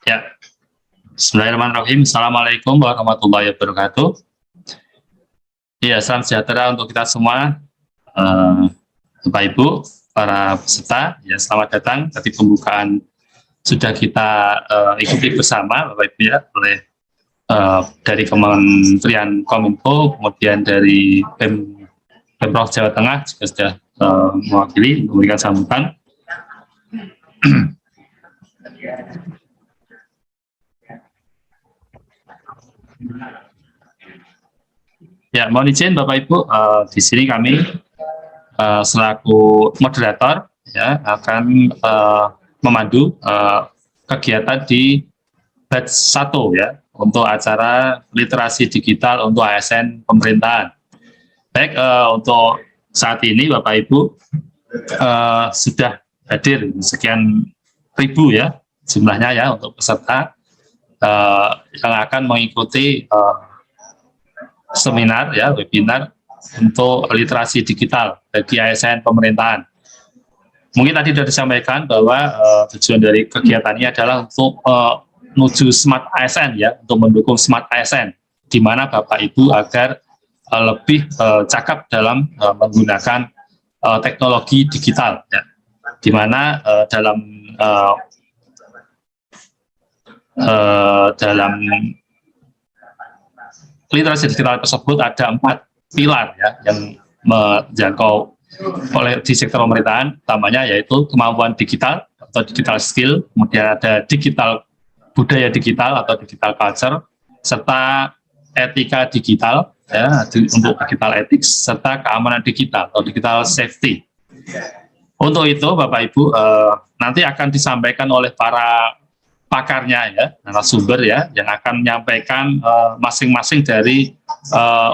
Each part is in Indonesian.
Ya, Bismillahirrahmanirrahim. Assalamualaikum warahmatullahi wabarakatuh. Ya, salam sejahtera untuk kita semua, Bapak Ibu, para peserta. Ya, selamat datang. Tadi pembukaan sudah kita ikuti bersama, Bapak Ibu ya, oleh dari Kementerian Kominfo, kemudian dari Pemprov Jawa Tengah juga sudah mewakili memberikan sambutan. Ya, mohon izin Bapak Ibu, di sini kami selaku moderator ya akan memandu kegiatan di batch 1 ya untuk acara literasi digital untuk ASN pemerintahan. Baik, untuk saat ini Bapak Ibu sudah hadir sekian ribu ya jumlahnya ya untuk peserta yang akan mengikuti seminar ya, webinar untuk literasi digital bagi ASN pemerintahan. Mungkin tadi sudah disampaikan bahwa tujuan dari kegiatan ini adalah untuk menuju smart ASN ya, untuk mendukung smart ASN, di mana Bapak Ibu agar lebih cakap dalam menggunakan teknologi digital ya, di mana dalam literasi digital tersebut ada 4 pilar ya yang menjangkau oleh di sektor pemerintahan, utamanya yaitu kemampuan digital atau digital skill, kemudian ada digital budaya digital atau digital culture, serta etika digital ya untuk digital ethics, serta keamanan digital atau digital safety. Untuk itu Bapak Ibu nanti akan disampaikan oleh para pakarnya ya, narasumber ya, yang akan menyampaikan masing-masing dari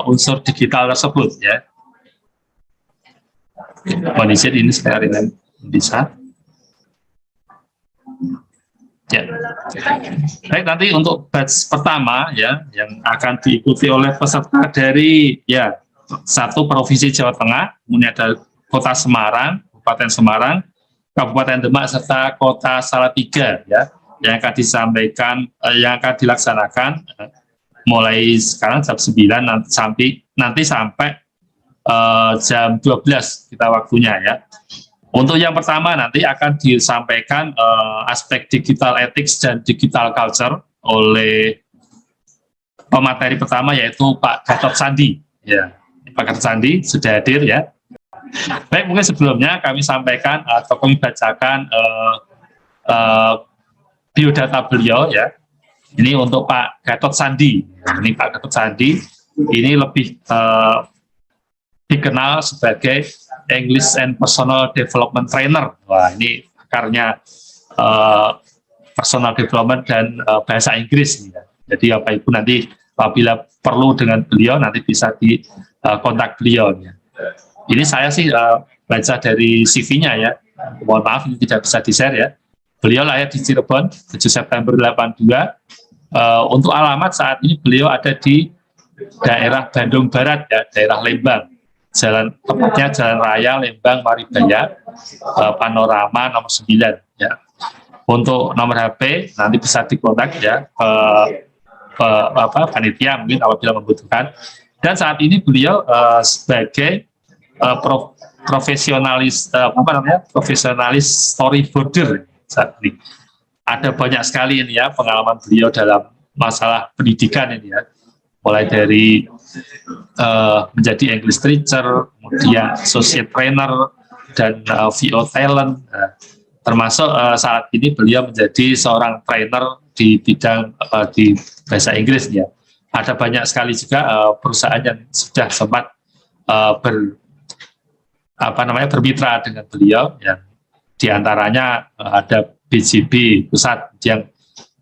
unsur digital tersebut ya. Mohon izin ini sekali bisa. Ya. Baik, nanti untuk batch pertama ya, yang akan diikuti oleh peserta dari ya 1 Provinsi Jawa Tengah, kemudian ada Kota Semarang, Kabupaten Semarang, Kabupaten Demak, serta Kota Salatiga ya, yang akan disampaikan, yang akan dilaksanakan mulai sekarang jam 9 nanti sampai jam 12 kita waktunya ya. Untuk yang pertama nanti akan disampaikan aspek digital ethics dan digital culture oleh pemateri pertama yaitu Pak Gatot Sandi ya. Pak Gatot Sandi sudah hadir ya. Baik, mungkin sebelumnya kami sampaikan atau kami bacakan biodata beliau ya. Ini untuk Pak Gatot Sandi. Ini Pak Gatot Sandi ini lebih dikenal sebagai English and Personal Development Trainer. Wah, ini akarnya personal development dan bahasa Inggris ya. Jadi Bapak Ibu nanti apabila perlu dengan beliau nanti bisa di kontak beliau ya. Ini saya sih baca dari CV-nya ya. Mohon maaf ini tidak bisa di-share ya. Beliau lahir di Cirebon 7 September 82. Untuk alamat saat ini beliau ada di daerah Bandung Barat ya, daerah Lembang. Tepatnya Jalan Raya Lembang Maribaya, Panorama nomor 9 ya. Untuk nomor HP nanti bisa dikontak ya panitia mungkin apabila membutuhkan. Dan saat ini beliau sebagai profesionalis storyboarder saat ini. Ada banyak sekali ini ya pengalaman beliau dalam masalah pendidikan ini ya, mulai dari menjadi English teacher, kemudian associate trainer dan VO talent, termasuk saat ini beliau menjadi seorang trainer di bidang di bahasa Inggris ya. Ada banyak sekali juga perusahaan yang sudah sempat bermitra dengan beliau yang diantaranya ada BJB Pusat yang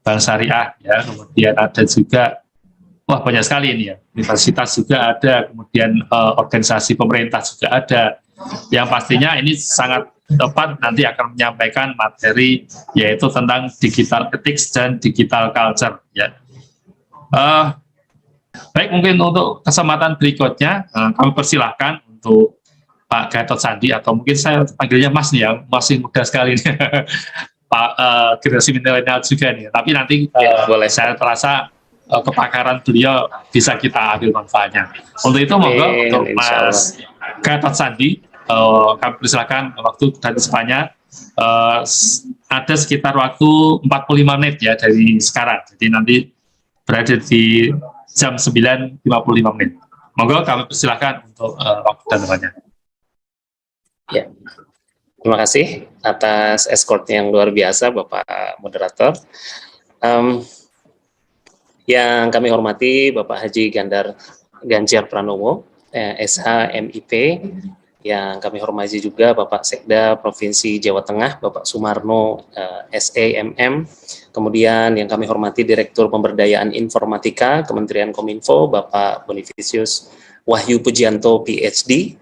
Bank Syariah ya, kemudian ada juga banyak sekali ini ya, universitas juga ada, kemudian organisasi pemerintah juga ada, yang pastinya ini sangat tepat nanti akan menyampaikan materi yaitu tentang digital ethics dan digital culture ya. Baik, mungkin untuk kesempatan berikutnya kami persilahkan untuk Pak Gatot Sandi, atau mungkin saya panggilnya Mas nih ya, masih muda sekali nih. generasi milenial juga nih. Tapi nanti boleh. saya terasa kepakaran beliau bisa kita ambil manfaatnya. Untuk itu monggo untuk Mas Gatot Sandi, kami persilakan waktu dan semuanya. Ada sekitar waktu 45 menit ya dari sekarang. Jadi nanti berada di jam 9.55 menit. Monggo kami persilakan untuk waktu dan tempatnya. Ya, terima kasih atas escort yang luar biasa Bapak Moderator. Yang kami hormati Bapak Haji Ganjar Pranowo, SH MIP, yang kami hormati juga Bapak Sekda Provinsi Jawa Tengah, Bapak Sumarno SEMM, kemudian yang kami hormati Direktur Pemberdayaan Informatika Kementerian Kominfo, Bapak Bonifisius Wahyu Pujianto PhD,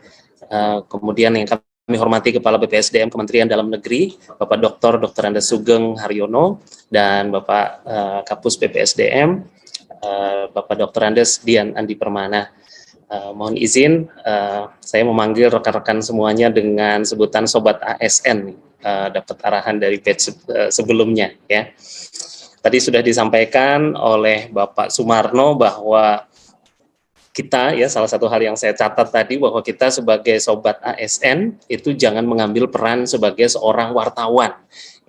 kemudian yang kami hormati Kepala BPSDM Kementerian Dalam Negeri, Bapak Dr. Andes Sugeng Haryono, dan Bapak Kapus BPSDM, Bapak Dr. Andes Dian Andi Permana. Mohon izin, saya memanggil rekan-rekan semuanya dengan sebutan Sobat ASN, dapat arahan dari batch sebelumnya. Ya. Tadi sudah disampaikan oleh Bapak Sumarno bahwa kita, ya salah satu hal yang saya catat tadi, bahwa kita sebagai Sobat ASN itu jangan mengambil peran sebagai seorang wartawan.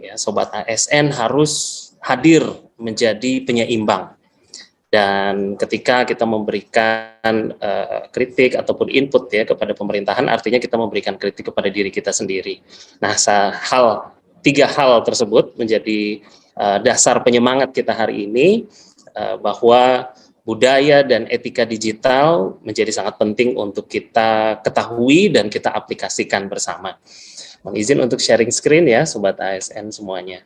Ya, Sobat ASN harus hadir menjadi penyeimbang. Dan ketika kita memberikan kritik ataupun input ya kepada pemerintahan, artinya kita memberikan kritik kepada diri kita sendiri. Nah, tiga hal tersebut menjadi dasar penyemangat kita hari ini, bahwa budaya dan etika digital menjadi sangat penting untuk kita ketahui dan kita aplikasikan bersama. Mohon izin untuk sharing screen ya, Sobat ASN semuanya.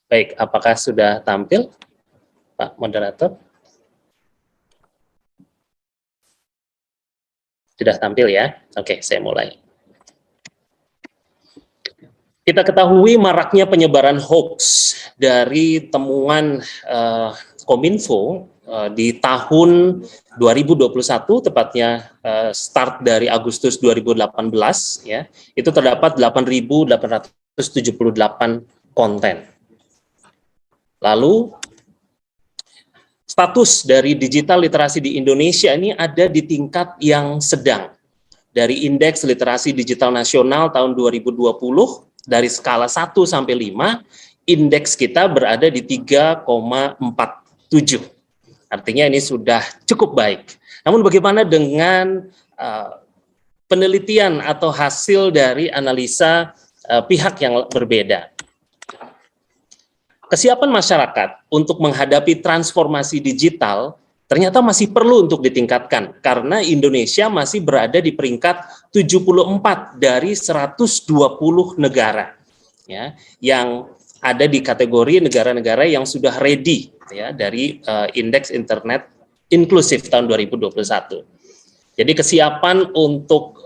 Baik, apakah sudah tampil, Pak Moderator? Sudah tampil ya? Oke, saya mulai. Kita ketahui maraknya penyebaran hoax dari temuan Kominfo di tahun 2021, tepatnya start dari Agustus 2018, ya, itu terdapat 8.878 konten. Lalu, status dari digital literasi di Indonesia ini ada di tingkat yang sedang. Dari Indeks Literasi Digital Nasional tahun 2020, dari skala 1 sampai 5, indeks kita berada di 3,47. Artinya ini sudah cukup baik. Namun bagaimana dengan penelitian atau hasil dari analisa pihak yang berbeda? Kesiapan masyarakat untuk menghadapi transformasi digital ternyata masih perlu untuk ditingkatkan, karena Indonesia masih berada di peringkat 74 dari 120 negara, ya, yang ada di kategori negara-negara yang sudah ready, ya, dari Indeks Internet Inklusif tahun 2021. Jadi kesiapan untuk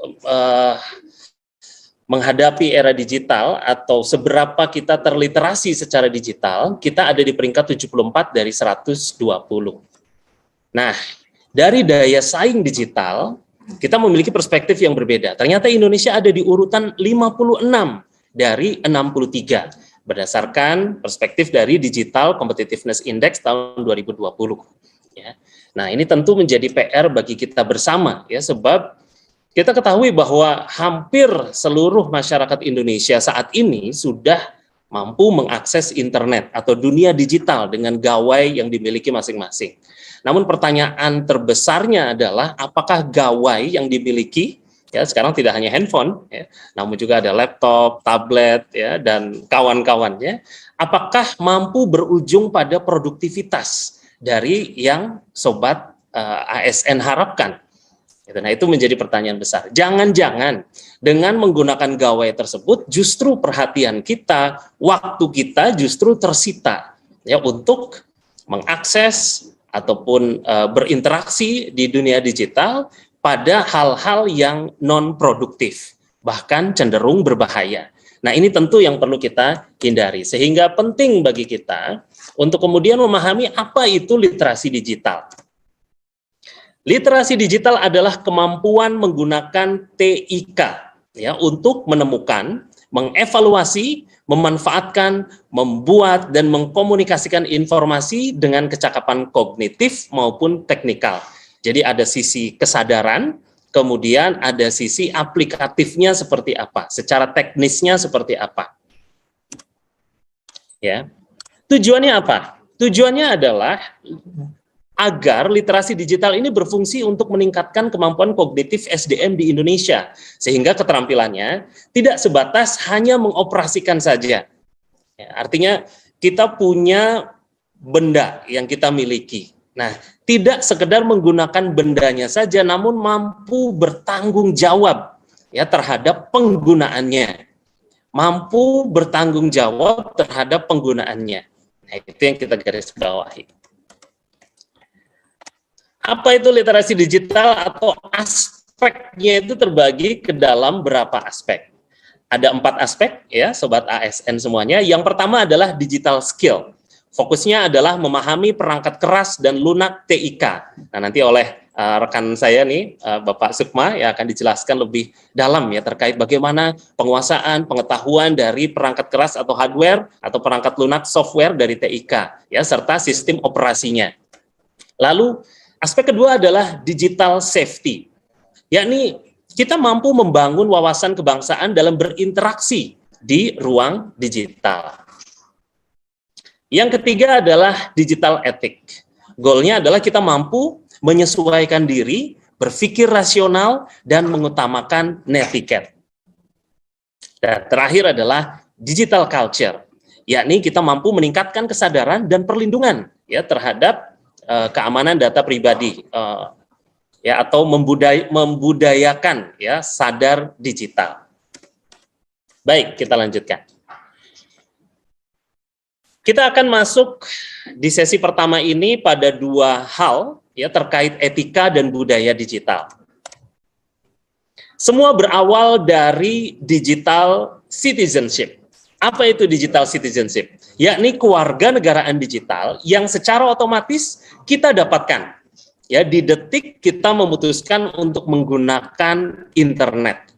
menghadapi era digital atau seberapa kita terliterasi secara digital, kita ada di peringkat 74 dari 120. Nah, dari daya saing digital, kita memiliki perspektif yang berbeda. Ternyata Indonesia ada di urutan 56 dari 63, berdasarkan perspektif dari Digital Competitiveness Index tahun 2020. Ya. Nah, ini tentu menjadi PR bagi kita bersama, ya, sebab kita ketahui bahwa hampir seluruh masyarakat Indonesia saat ini sudah mampu mengakses internet atau dunia digital dengan gawai yang dimiliki masing-masing. Namun pertanyaan terbesarnya adalah apakah gawai yang dimiliki, ya sekarang tidak hanya handphone, ya, namun juga ada laptop, tablet, ya, dan kawan-kawannya, apakah mampu berujung pada produktivitas dari yang Sobat ASN harapkan? Nah, itu menjadi pertanyaan besar. Jangan-jangan dengan menggunakan gawai tersebut justru perhatian kita, waktu kita justru tersita, ya, untuk mengakses ataupun berinteraksi di dunia digital pada hal-hal yang non-produktif, bahkan cenderung berbahaya. Nah, ini tentu yang perlu kita hindari, sehingga penting bagi kita untuk kemudian memahami apa itu literasi digital. Literasi digital adalah kemampuan menggunakan TIK ya untuk menemukan, mengevaluasi, memanfaatkan, membuat dan mengkomunikasikan informasi dengan kecakapan kognitif maupun teknikal. Jadi ada sisi kesadaran, kemudian ada sisi aplikatifnya seperti apa, secara teknisnya seperti apa. Ya. Tujuannya apa? Tujuannya adalah agar literasi digital ini berfungsi untuk meningkatkan kemampuan kognitif SDM di Indonesia, sehingga keterampilannya tidak sebatas hanya mengoperasikan saja. Ya, artinya kita punya benda yang kita miliki. Nah, tidak sekedar menggunakan bendanya saja, namun mampu bertanggung jawab ya terhadap penggunaannya. Mampu bertanggung jawab terhadap penggunaannya. Nah, itu yang kita garis bawahi. Apa itu literasi digital atau aspeknya itu terbagi ke dalam berapa aspek? Ada 4 aspek ya, Sobat ASN semuanya. Yang pertama adalah digital skill. Fokusnya adalah memahami perangkat keras dan lunak TIK. Nah, nanti oleh rekan saya nih, Bapak Sukma, yang akan dijelaskan lebih dalam ya terkait bagaimana penguasaan, pengetahuan dari perangkat keras atau hardware atau perangkat lunak software dari TIK ya, serta sistem operasinya. Lalu aspek kedua adalah digital safety, yakni kita mampu membangun wawasan kebangsaan dalam berinteraksi di ruang digital. Yang ketiga adalah digital ethic. Goalnya adalah kita mampu menyesuaikan diri, berpikir rasional, dan mengutamakan netiquette. Dan terakhir adalah digital culture, yakni kita mampu meningkatkan kesadaran dan perlindungan ya terhadap keamanan data pribadi ya atau membudayakan ya sadar digital. Baik, kita lanjutkan. Kita akan masuk di sesi pertama ini pada 2 hal ya terkait etika dan budaya digital. Semua berawal dari digital citizenship. Apa itu digital citizenship? Yakni kewarganegaraan digital yang secara otomatis kita dapatkan. Ya, di detik kita memutuskan untuk menggunakan internet.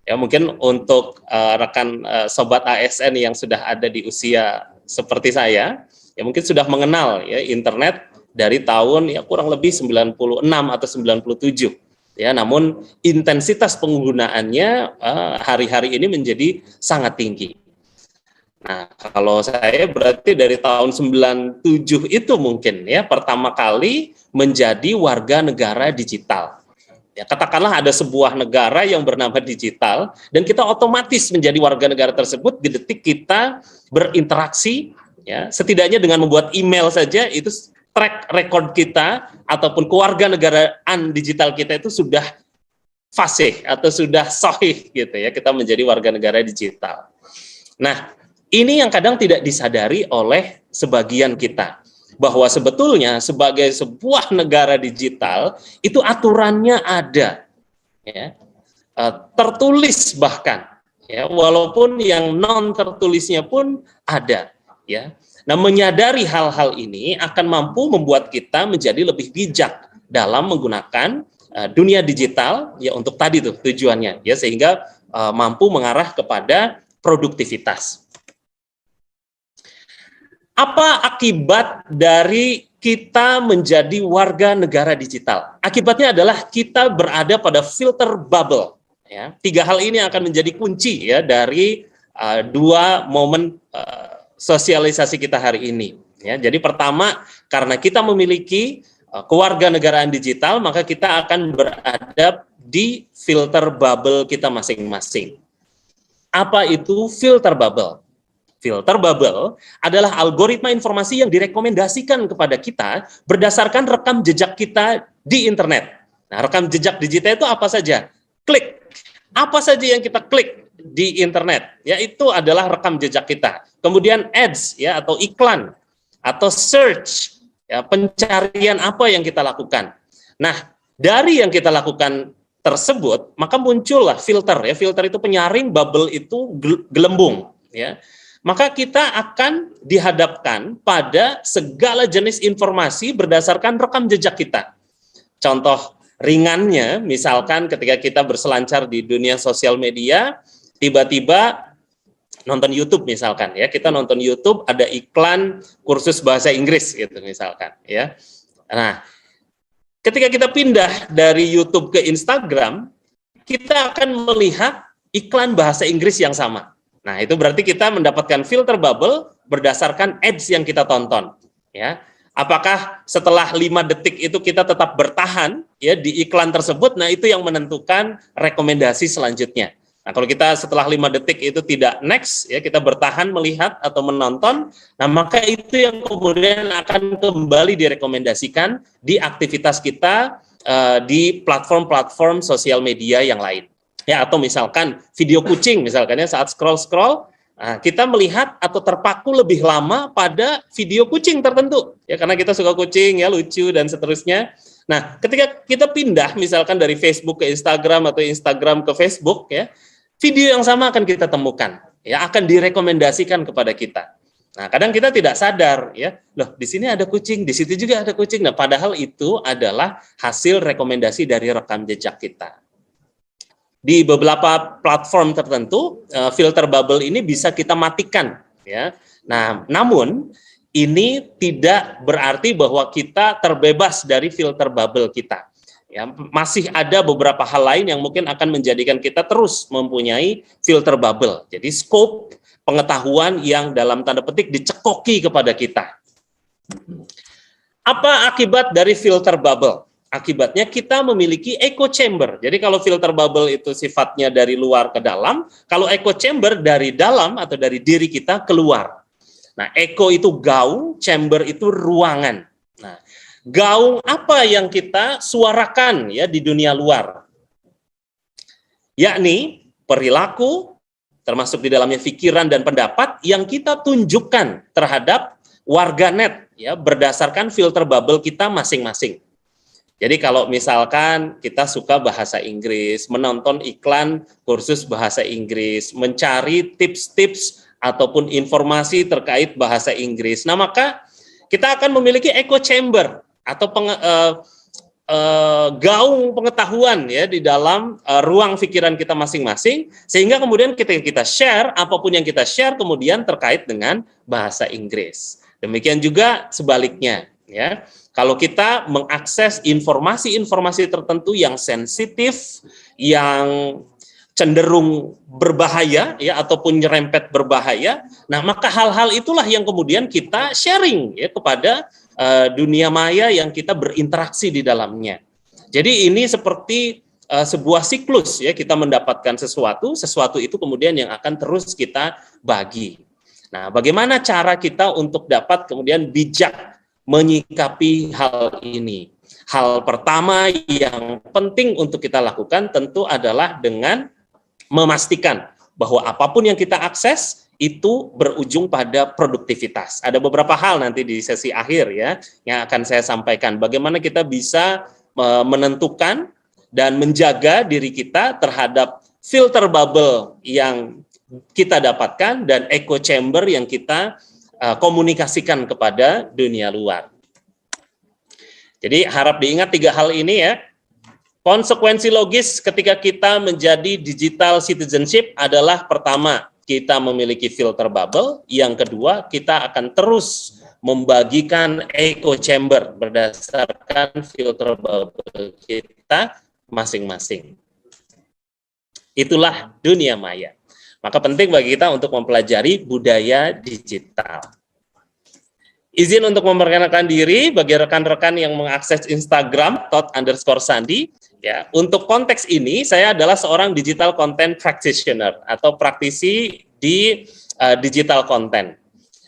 Ya, mungkin untuk rekan Sobat ASN yang sudah ada di usia seperti saya, ya mungkin sudah mengenal ya internet dari tahun ya kurang lebih 96 atau 97. Ya, namun intensitas penggunaannya hari-hari ini menjadi sangat tinggi. Nah, kalau saya berarti dari tahun 97 itu mungkin ya pertama kali menjadi warga negara digital. Ya, katakanlah ada sebuah negara yang bernama digital dan kita otomatis menjadi warga negara tersebut di detik kita berinteraksi ya, setidaknya dengan membuat email saja itu track record kita ataupun kewarganegaraan digital kita itu sudah fasih atau sudah sahih gitu ya, kita menjadi warga negara digital. Nah, ini yang kadang tidak disadari oleh sebagian kita, bahwa sebetulnya sebagai sebuah negara digital itu aturannya ada, ya, tertulis bahkan, ya, walaupun yang non tertulisnya pun ada, ya. Nah, menyadari hal-hal ini akan mampu membuat kita menjadi lebih bijak dalam menggunakan dunia digital, ya untuk tadi tuh tujuannya, ya sehingga mampu mengarah kepada produktivitas. Apa akibat dari kita menjadi warga negara digital? Akibatnya adalah kita berada pada filter bubble. Ya. 3 hal ini akan menjadi kunci ya dari 2 momen sosialisasi kita hari ini. Ya. Jadi pertama, karena kita memiliki kewarganegaraan digital, maka kita akan berada di filter bubble kita masing-masing. Apa itu filter bubble? Filter bubble adalah algoritma informasi yang direkomendasikan kepada kita berdasarkan rekam jejak kita di internet. Nah, rekam jejak digital itu apa saja? Klik. Apa saja yang kita klik di internet, yaitu adalah rekam jejak kita. Kemudian ads ya atau iklan atau search, ya pencarian apa yang kita lakukan. Nah, dari yang kita lakukan tersebut, maka muncullah filter ya. Filter itu penyaring, bubble itu gelembung, ya. Maka kita akan dihadapkan pada segala jenis informasi berdasarkan rekam jejak kita. Contoh ringannya, misalkan ketika kita berselancar di dunia sosial media, tiba-tiba nonton YouTube misalkan ya, kita nonton YouTube ada iklan kursus bahasa Inggris gitu misalkan ya. Nah, ketika kita pindah dari YouTube ke Instagram, kita akan melihat iklan bahasa Inggris yang sama. Nah, itu berarti kita mendapatkan filter bubble berdasarkan ads yang kita tonton ya. Apakah setelah 5 detik itu kita tetap bertahan ya di iklan tersebut? Nah, itu yang menentukan rekomendasi selanjutnya. Nah, kalau kita setelah 5 detik itu tidak next ya, kita bertahan melihat atau menonton, nah maka itu yang kemudian akan kembali direkomendasikan di aktivitas kita di platform-platform sosial media yang lain. Ya, atau misalkan video kucing misalkan ya, saat scroll-scroll nah, kita melihat atau terpaku lebih lama pada video kucing tertentu ya, karena kita suka kucing ya, lucu dan seterusnya. Nah, ketika kita pindah misalkan dari Facebook ke Instagram atau Instagram ke Facebook ya, video yang sama akan kita temukan ya, akan direkomendasikan kepada kita. Nah, kadang kita tidak sadar ya, loh di sini ada kucing, di situ juga ada kucing. Nah, padahal itu adalah hasil rekomendasi dari rekam jejak kita. Di beberapa platform tertentu, filter bubble ini bisa kita matikan ya. Nah, namun ini tidak berarti bahwa kita terbebas dari filter bubble kita. Ya, masih ada beberapa hal lain yang mungkin akan menjadikan kita terus mempunyai filter bubble. Jadi scope pengetahuan yang dalam tanda petik dicekoki kepada kita. Apa akibat dari filter bubble? Akibatnya kita memiliki echo chamber. Jadi kalau filter bubble itu sifatnya dari luar ke dalam, kalau echo chamber dari dalam atau dari diri kita keluar. Nah, echo itu gaung, chamber itu ruangan. Nah, gaung apa yang kita suarakan ya di dunia luar? Yakni perilaku, termasuk di dalamnya pikiran dan pendapat yang kita tunjukkan terhadap warganet ya berdasarkan filter bubble kita masing-masing. Jadi kalau misalkan kita suka bahasa Inggris, menonton iklan kursus bahasa Inggris, mencari tips-tips ataupun informasi terkait bahasa Inggris, nah maka kita akan memiliki echo chamber atau gaung pengetahuan ya di dalam ruang pikiran kita masing-masing, sehingga kemudian kita share, apapun yang kita share kemudian terkait dengan bahasa Inggris. Demikian juga sebaliknya ya. Kalau kita mengakses informasi-informasi tertentu yang sensitif, yang cenderung berbahaya ya ataupun nyerempet berbahaya, nah maka hal-hal itulah yang kemudian kita sharing ya kepada dunia maya yang kita berinteraksi di dalamnya. Jadi ini seperti sebuah siklus ya, kita mendapatkan sesuatu itu kemudian yang akan terus kita bagi. Nah, bagaimana cara kita untuk dapat kemudian bijak menyikapi hal ini? Hal pertama yang penting untuk kita lakukan tentu adalah dengan memastikan bahwa apapun yang kita akses itu berujung pada produktivitas. Ada beberapa hal nanti di sesi akhir ya yang akan saya sampaikan. Bagaimana kita bisa menentukan dan menjaga diri kita terhadap filter bubble yang kita dapatkan dan echo chamber yang kita komunikasikan kepada dunia luar. Jadi harap diingat 3 hal ini ya. Konsekuensi logis ketika kita menjadi digital citizenship adalah pertama, kita memiliki filter bubble, yang kedua, kita akan terus membagikan echo chamber berdasarkan filter bubble kita masing-masing. Itulah dunia maya. Maka penting bagi kita untuk mempelajari budaya digital. Izin untuk memperkenalkan diri bagi rekan-rekan yang mengakses Instagram @tot_sandi. Ya, untuk konteks ini saya adalah seorang digital content practitioner atau praktisi di digital content.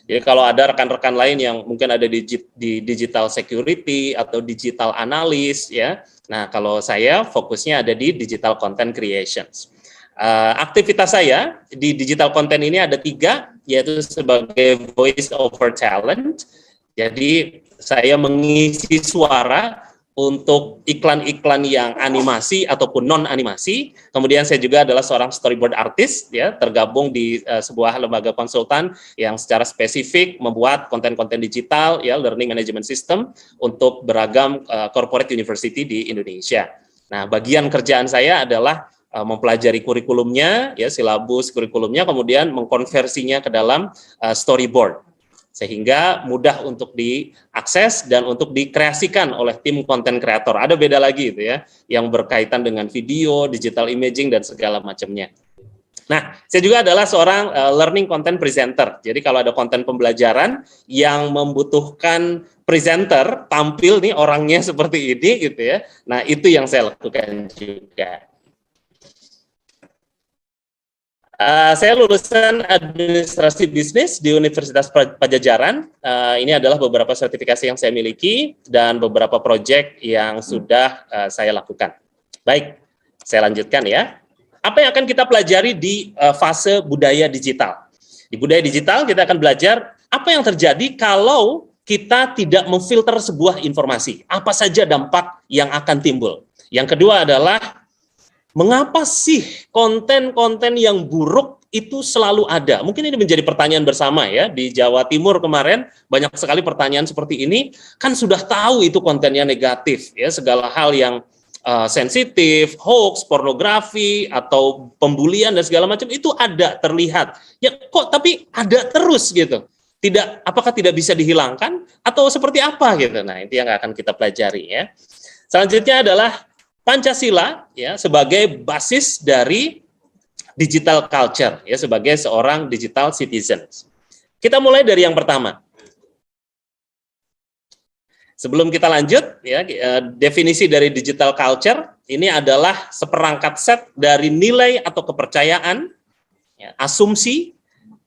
Jadi kalau ada rekan-rekan lain yang mungkin ada di digital security atau digital analyst ya. Nah, kalau saya fokusnya ada di digital content creations. Aktivitas saya di digital content ini ada 3, yaitu sebagai voice over talent. Jadi saya mengisi suara untuk iklan-iklan yang animasi ataupun non-animasi. Kemudian saya juga adalah seorang storyboard artist, ya, tergabung di sebuah lembaga konsultan yang secara spesifik membuat konten-konten digital, ya, learning management system untuk beragam corporate university di Indonesia. Nah, bagian kerjaan saya adalah mempelajari kurikulumnya, ya, silabus kurikulumnya, kemudian mengkonversinya ke dalam storyboard, sehingga mudah untuk diakses dan untuk dikreasikan oleh tim konten kreator. Ada beda lagi itu ya, yang berkaitan dengan video, digital imaging, dan segala macamnya. Nah, saya juga adalah seorang learning content presenter. Jadi kalau ada konten pembelajaran yang membutuhkan presenter, tampil nih orangnya seperti ini gitu ya. Nah, itu yang saya lakukan juga. Saya lulusan administrasi bisnis di Universitas Padjadjaran. Ini adalah beberapa sertifikasi yang saya miliki dan beberapa proyek yang sudah saya lakukan. Baik, saya lanjutkan ya. Apa yang akan kita pelajari di fase budaya digital? Di budaya digital kita akan belajar apa yang terjadi kalau kita tidak memfilter sebuah informasi. Apa saja dampak yang akan timbul. Yang kedua adalah mengapa sih konten-konten yang buruk itu selalu ada? Mungkin ini menjadi pertanyaan bersama ya. Di Jawa Timur kemarin banyak sekali pertanyaan seperti ini. Kan sudah tahu itu kontennya negatif ya, segala hal yang sensitif, hoax, pornografi atau pembulian dan segala macam itu ada terlihat. Ya kok tapi ada terus gitu. Tidak, apakah tidak bisa dihilangkan atau seperti apa gitu. Nah, itu yang akan kita pelajari ya. Selanjutnya adalah Pancasila ya sebagai basis dari digital culture ya, sebagai seorang digital citizen. Kita mulai dari yang pertama. Sebelum kita lanjut ya, definisi dari digital culture ini adalah seperangkat set dari nilai atau kepercayaan, ya, asumsi,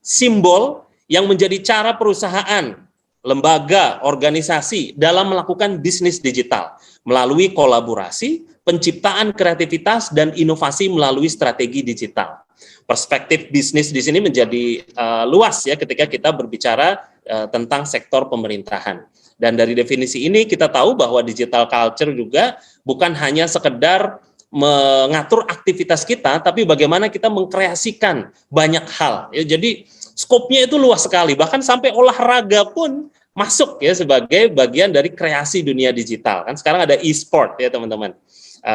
simbol yang menjadi cara perusahaan, lembaga, organisasi dalam melakukan bisnis digital melalui kolaborasi, penciptaan kreativitas dan inovasi melalui strategi digital. Perspektif bisnis di sini menjadi luas ya ketika kita berbicara tentang sektor pemerintahan. Dan dari definisi ini kita tahu bahwa digital culture juga bukan hanya sekedar mengatur aktivitas kita, tapi bagaimana kita mengkreasikan banyak hal. Ya, jadi skopnya itu luas sekali, bahkan sampai olahraga pun masuk ya sebagai bagian dari kreasi dunia digital. Kan sekarang ada e-sport ya teman-teman.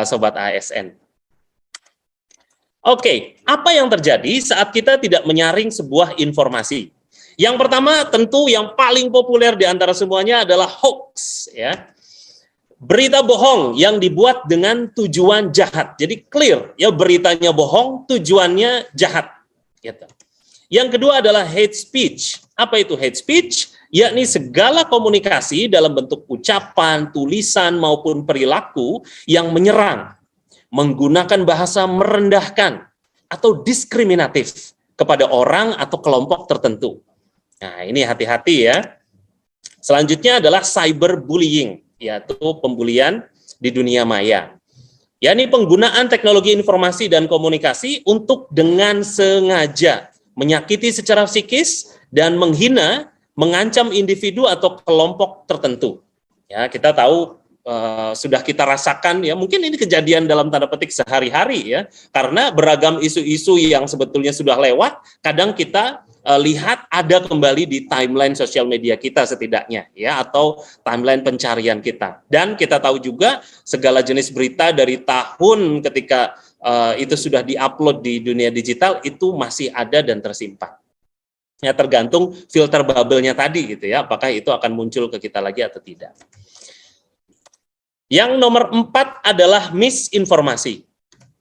Sobat ASN. Oke, apa yang terjadi saat kita tidak menyaring sebuah informasi? Yang pertama tentu yang paling populer di antara semuanya adalah hoax ya. Berita bohong yang dibuat dengan tujuan jahat. Jadi clear ya, beritanya bohong, tujuannya jahat gitu. Yang kedua adalah hate speech. Apa itu hate speech? Yakni segala komunikasi dalam bentuk ucapan, tulisan, maupun perilaku yang menyerang, menggunakan bahasa merendahkan, atau diskriminatif kepada orang atau kelompok tertentu. Nah, ini hati-hati ya. Selanjutnya adalah cyberbullying, yaitu pembulian di dunia maya. Yakni penggunaan teknologi informasi dan komunikasi untuk dengan sengaja menyakiti secara psikis dan menghina, mengancam individu atau kelompok tertentu. Ya, kita tahu sudah kita rasakan ya, mungkin ini kejadian dalam tanda petik sehari-hari ya, karena beragam isu-isu yang sebetulnya sudah lewat, kadang kita lihat ada kembali di timeline sosial media kita setidaknya ya, atau timeline pencarian kita. Dan kita tahu juga segala jenis berita dari tahun ketika itu sudah diupload di dunia digital itu masih ada dan tersimpan. Ya, tergantung filter bubble-nya tadi gitu ya, apakah itu akan muncul ke kita lagi atau tidak. Yang nomor 4 adalah misinformasi.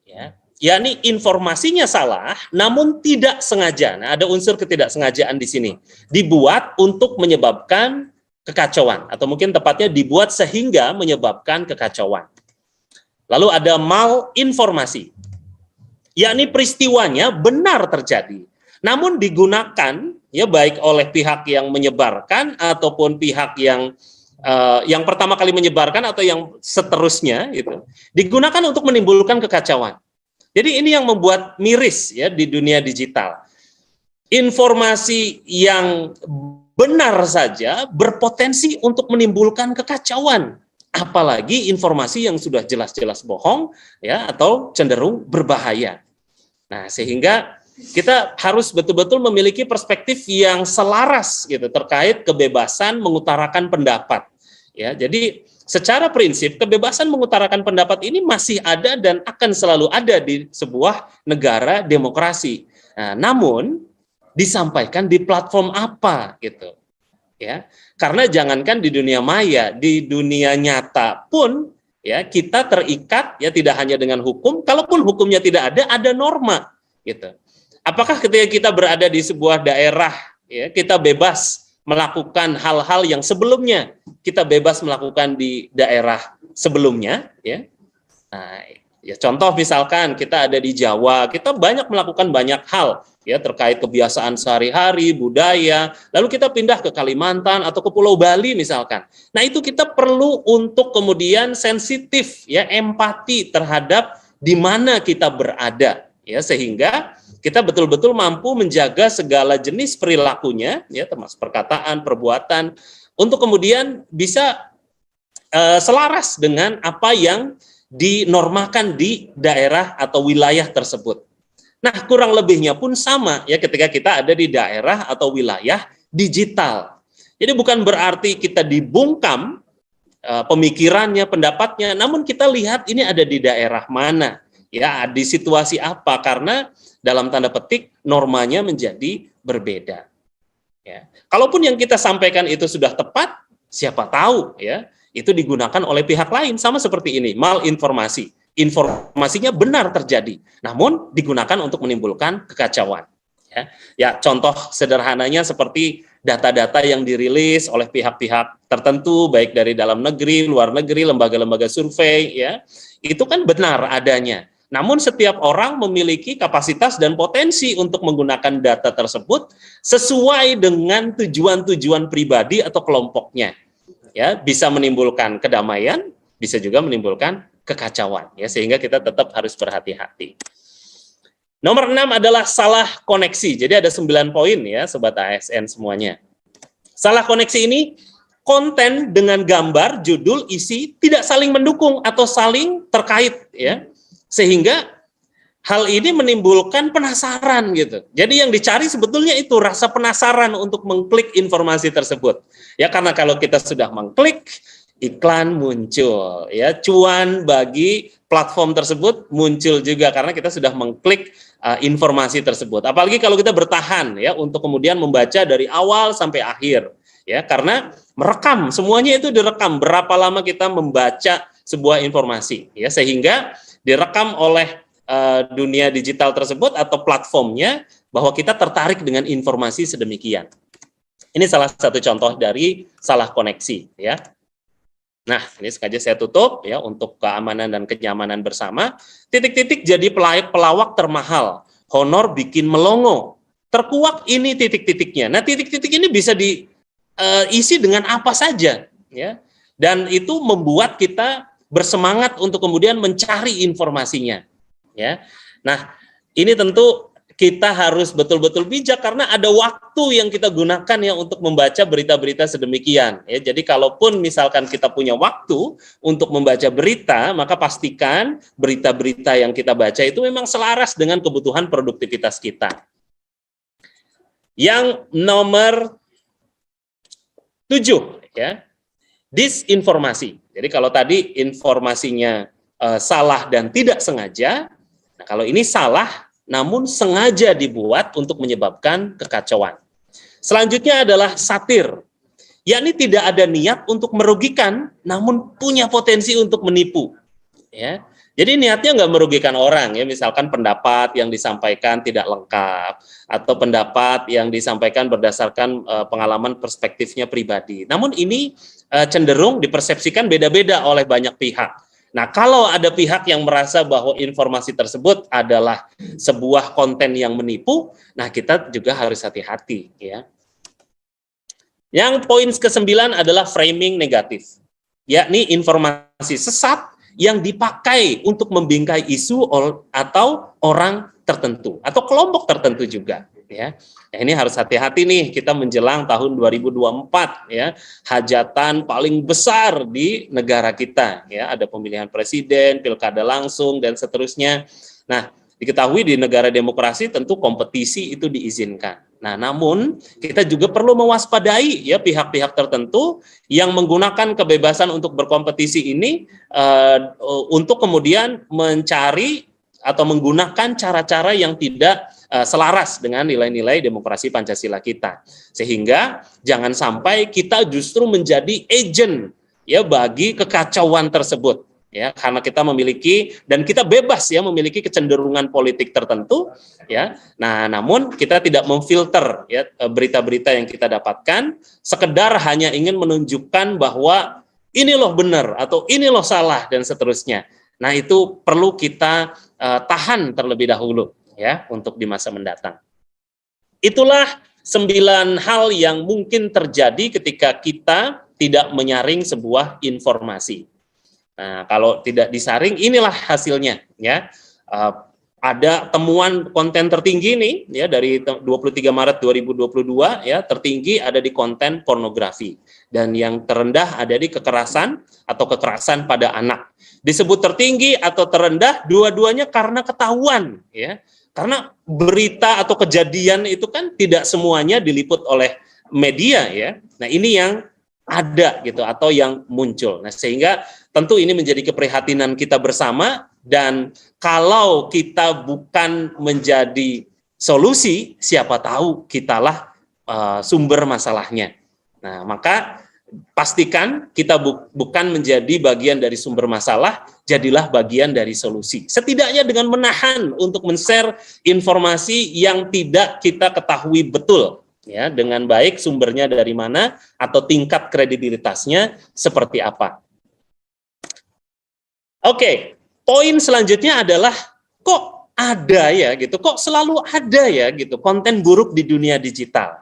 Ya, yakni informasinya salah namun tidak sengaja. Nah, ada unsur ketidaksengajaan di sini. Dibuat untuk menyebabkan kekacauan atau mungkin tepatnya dibuat sehingga menyebabkan kekacauan. Lalu ada malinformasi. Yakni peristiwanya benar terjadi, namun digunakan ya baik oleh pihak yang menyebarkan ataupun pihak yang pertama kali menyebarkan atau yang seterusnya itu digunakan untuk menimbulkan kekacauan. Jadi ini yang membuat miris ya di dunia digital. Informasi yang benar saja berpotensi untuk menimbulkan kekacauan apalagi informasi yang sudah jelas-jelas bohong ya atau cenderung berbahaya. Nah, sehingga kita harus betul-betul memiliki perspektif yang selaras gitu terkait kebebasan mengutarakan pendapat. Ya, jadi secara prinsip kebebasan mengutarakan pendapat ini masih ada dan akan selalu ada di sebuah negara demokrasi. Nah, namun disampaikan di platform apa gitu. Ya, karena jangankan di dunia maya, di dunia nyata pun ya kita terikat ya tidak hanya dengan hukum, kalaupun hukumnya tidak ada norma gitu. Apakah ketika kita berada di sebuah daerah, ya, kita bebas melakukan hal-hal yang sebelumnya kita bebas melakukan di daerah sebelumnya, ya? Nah, ya contoh misalkan kita ada di Jawa, kita banyak melakukan banyak hal, ya terkait kebiasaan sehari-hari, budaya, lalu kita pindah ke Kalimantan atau ke Pulau Bali misalkan. Nah itu kita perlu untuk kemudian sensitif, ya empati terhadap di mana kita berada, ya sehingga kita betul-betul mampu menjaga segala jenis perilakunya, ya termasuk perkataan, perbuatan, untuk kemudian bisa selaras dengan apa yang dinormakan di daerah atau wilayah tersebut. Nah, kurang lebihnya pun sama ya ketika kita ada di daerah atau wilayah digital. Jadi bukan berarti kita dibungkam pemikirannya, pendapatnya, namun kita lihat ini ada di daerah mana, ya di situasi apa, karena dalam tanda petik normanya menjadi berbeda. Ya. Kalaupun yang kita sampaikan itu sudah tepat, siapa tahu ya itu digunakan oleh pihak lain, sama seperti ini, malinformasi. Informasinya benar terjadi, namun digunakan untuk menimbulkan kekacauan. Ya, contoh sederhananya seperti data-data yang dirilis oleh pihak-pihak tertentu, baik dari dalam negeri, luar negeri, lembaga-lembaga survei, ya, itu kan benar adanya. Namun setiap orang memiliki kapasitas dan potensi untuk menggunakan data tersebut sesuai dengan tujuan-tujuan pribadi atau kelompoknya. Ya, bisa menimbulkan kedamaian, bisa juga menimbulkan kekacauan, ya, sehingga kita tetap harus berhati-hati. Nomor 6 adalah salah koneksi. Jadi ada 9 poin ya, Sobat ASN semuanya. Salah koneksi ini konten dengan gambar, judul, isi tidak saling mendukung atau saling terkait ya. Sehingga hal ini menimbulkan penasaran gitu. Jadi yang dicari sebetulnya itu rasa penasaran untuk mengklik informasi tersebut. Ya karena kalau kita sudah mengklik, iklan muncul, ya cuan bagi platform tersebut muncul juga karena kita sudah mengklik informasi tersebut. Apalagi kalau kita bertahan ya untuk kemudian membaca dari awal sampai akhir, ya karena merekam semuanya itu direkam berapa lama kita membaca sebuah informasi, ya sehingga direkam oleh dunia digital tersebut atau platformnya bahwa kita tertarik dengan informasi sedemikian. Ini salah satu contoh dari salah koneksi, ya. Nah, ini sengaja saya tutup ya untuk keamanan dan kenyamanan bersama. Titik-titik jadi pelawak termahal, honor bikin melongo. Terkuak ini titik-titiknya. Nah, titik-titik ini bisa diisi dengan apa saja, ya. Dan itu membuat kita bersemangat untuk kemudian mencari informasinya, ya. Nah, ini tentu kita harus betul-betul bijak karena ada waktu yang kita gunakan ya untuk membaca berita-berita sedemikian. Ya, jadi kalaupun misalkan kita punya waktu untuk membaca berita, maka pastikan berita-berita yang kita baca itu memang selaras dengan kebutuhan produktivitas kita. Yang nomor 7, ya, disinformasi. Jadi kalau tadi informasinya salah dan tidak sengaja, nah kalau ini salah namun sengaja dibuat untuk menyebabkan kekacauan. Selanjutnya adalah satir, yakni tidak ada niat untuk merugikan, namun punya potensi untuk menipu. Ya, jadi niatnya nggak merugikan orang, ya misalkan pendapat yang disampaikan tidak lengkap, atau pendapat yang disampaikan berdasarkan pengalaman perspektifnya pribadi. Namun ini cenderung dipersepsikan beda-beda oleh banyak pihak. Nah, kalau ada pihak yang merasa bahwa informasi tersebut adalah sebuah konten yang menipu, nah kita juga harus hati-hati, ya. Yang poin ke-9 adalah framing negatif, yakni informasi sesat yang dipakai untuk membingkai isu atau orang tertentu atau kelompok tertentu juga. ya. Nah, ini harus hati-hati nih kita menjelang tahun 2024 ya. Hajatan paling besar di negara kita ya, ada pemilihan presiden, pilkada langsung dan seterusnya. Nah, diketahui di negara demokrasi tentu kompetisi itu diizinkan. Nah, namun kita juga perlu mewaspadai ya pihak-pihak tertentu yang menggunakan kebebasan untuk berkompetisi ini untuk kemudian mencari atau menggunakan cara-cara yang tidak selaras dengan nilai-nilai demokrasi Pancasila kita. Sehingga jangan sampai kita justru menjadi agent ya bagi kekacauan tersebut. Ya, karena kita memiliki dan kita bebas ya memiliki kecenderungan politik tertentu ya. Nah, namun kita tidak memfilter ya berita-berita yang kita dapatkan sekedar hanya ingin menunjukkan bahwa ini loh benar atau ini loh salah dan seterusnya. Nah, itu perlu kita tahan terlebih dahulu ya untuk di masa mendatang. Itulah 9 hal yang mungkin terjadi ketika kita tidak menyaring sebuah informasi. Nah, kalau tidak disaring, inilah hasilnya ya. Ada temuan konten tertinggi nih ya dari 23 Maret 2022 ya, tertinggi ada di konten pornografi dan yang terendah ada di kekerasan atau kekerasan pada anak. Disebut tertinggi atau terendah dua-duanya karena ketahuan ya. Karena berita atau kejadian itu kan tidak semuanya diliput oleh media ya. Nah, ini yang ada gitu atau yang muncul. Nah, sehingga tentu ini menjadi keprihatinan kita bersama dan kalau kita bukan menjadi solusi, siapa tahu kitalah sumber masalahnya. Nah, maka pastikan kita bukan menjadi bagian dari sumber masalah, jadilah bagian dari solusi. Setidaknya dengan menahan untuk men-share informasi yang tidak kita ketahui betul. Ya, dengan baik sumbernya dari mana atau tingkat kredibilitasnya seperti apa. Oke, poin selanjutnya adalah kok ada ya gitu, kok selalu ada ya gitu konten buruk di dunia digital.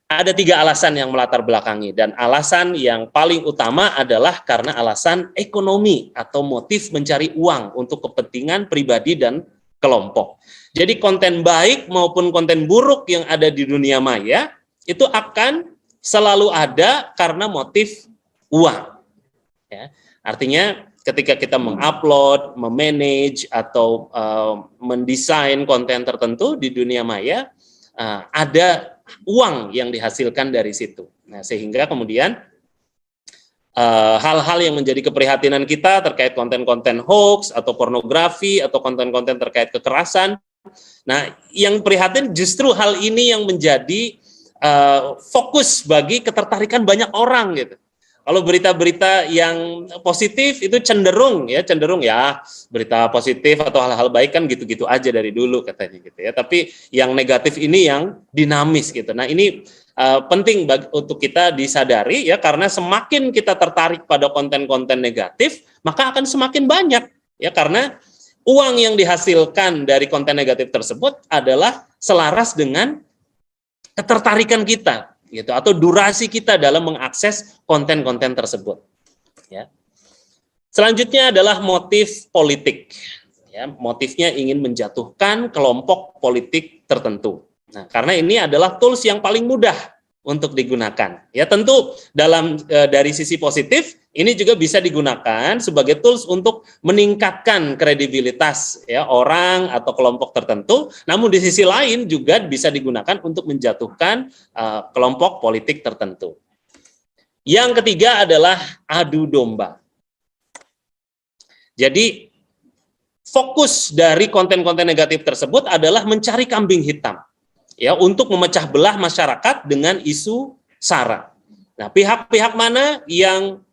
Ada 3 alasan yang melatar belakangi dan alasan yang paling utama adalah karena alasan ekonomi atau motif mencari uang untuk kepentingan pribadi dan kelompok. Jadi konten baik maupun konten buruk yang ada di dunia maya itu akan selalu ada karena motif uang. Ya. Artinya ketika kita mengupload, memanage atau mendesain konten tertentu di dunia maya, ada uang yang dihasilkan dari situ. Nah, sehingga kemudian hal-hal yang menjadi keprihatinan kita terkait konten-konten hoax atau pornografi atau konten-konten terkait kekerasan. Nah, yang prihatin justru hal ini yang menjadi fokus bagi ketertarikan banyak orang gitu. Kalau berita-berita yang positif itu cenderung ya berita positif atau hal-hal baik kan gitu-gitu aja dari dulu katanya gitu ya. Tapi yang negatif ini yang dinamis gitu. Nah, ini penting untuk kita disadari ya karena semakin kita tertarik pada konten-konten negatif, maka akan semakin banyak ya karena uang yang dihasilkan dari konten negatif tersebut adalah selaras dengan ketertarikan kita gitu atau durasi kita dalam mengakses konten-konten tersebut ya. Selanjutnya adalah motif politik ya, motifnya ingin menjatuhkan kelompok politik tertentu. Nah, karena ini adalah tools yang paling mudah untuk digunakan. Ya, tentu dalam dari sisi positif ini juga bisa digunakan sebagai tools untuk meningkatkan kredibilitas ya orang atau kelompok tertentu. Namun di sisi lain juga bisa digunakan untuk menjatuhkan kelompok politik tertentu. Yang ketiga adalah adu domba. Jadi fokus dari konten-konten negatif tersebut adalah mencari kambing hitam. Ya, untuk memecah belah masyarakat dengan isu SARA. Nah, pihak-pihak mana yang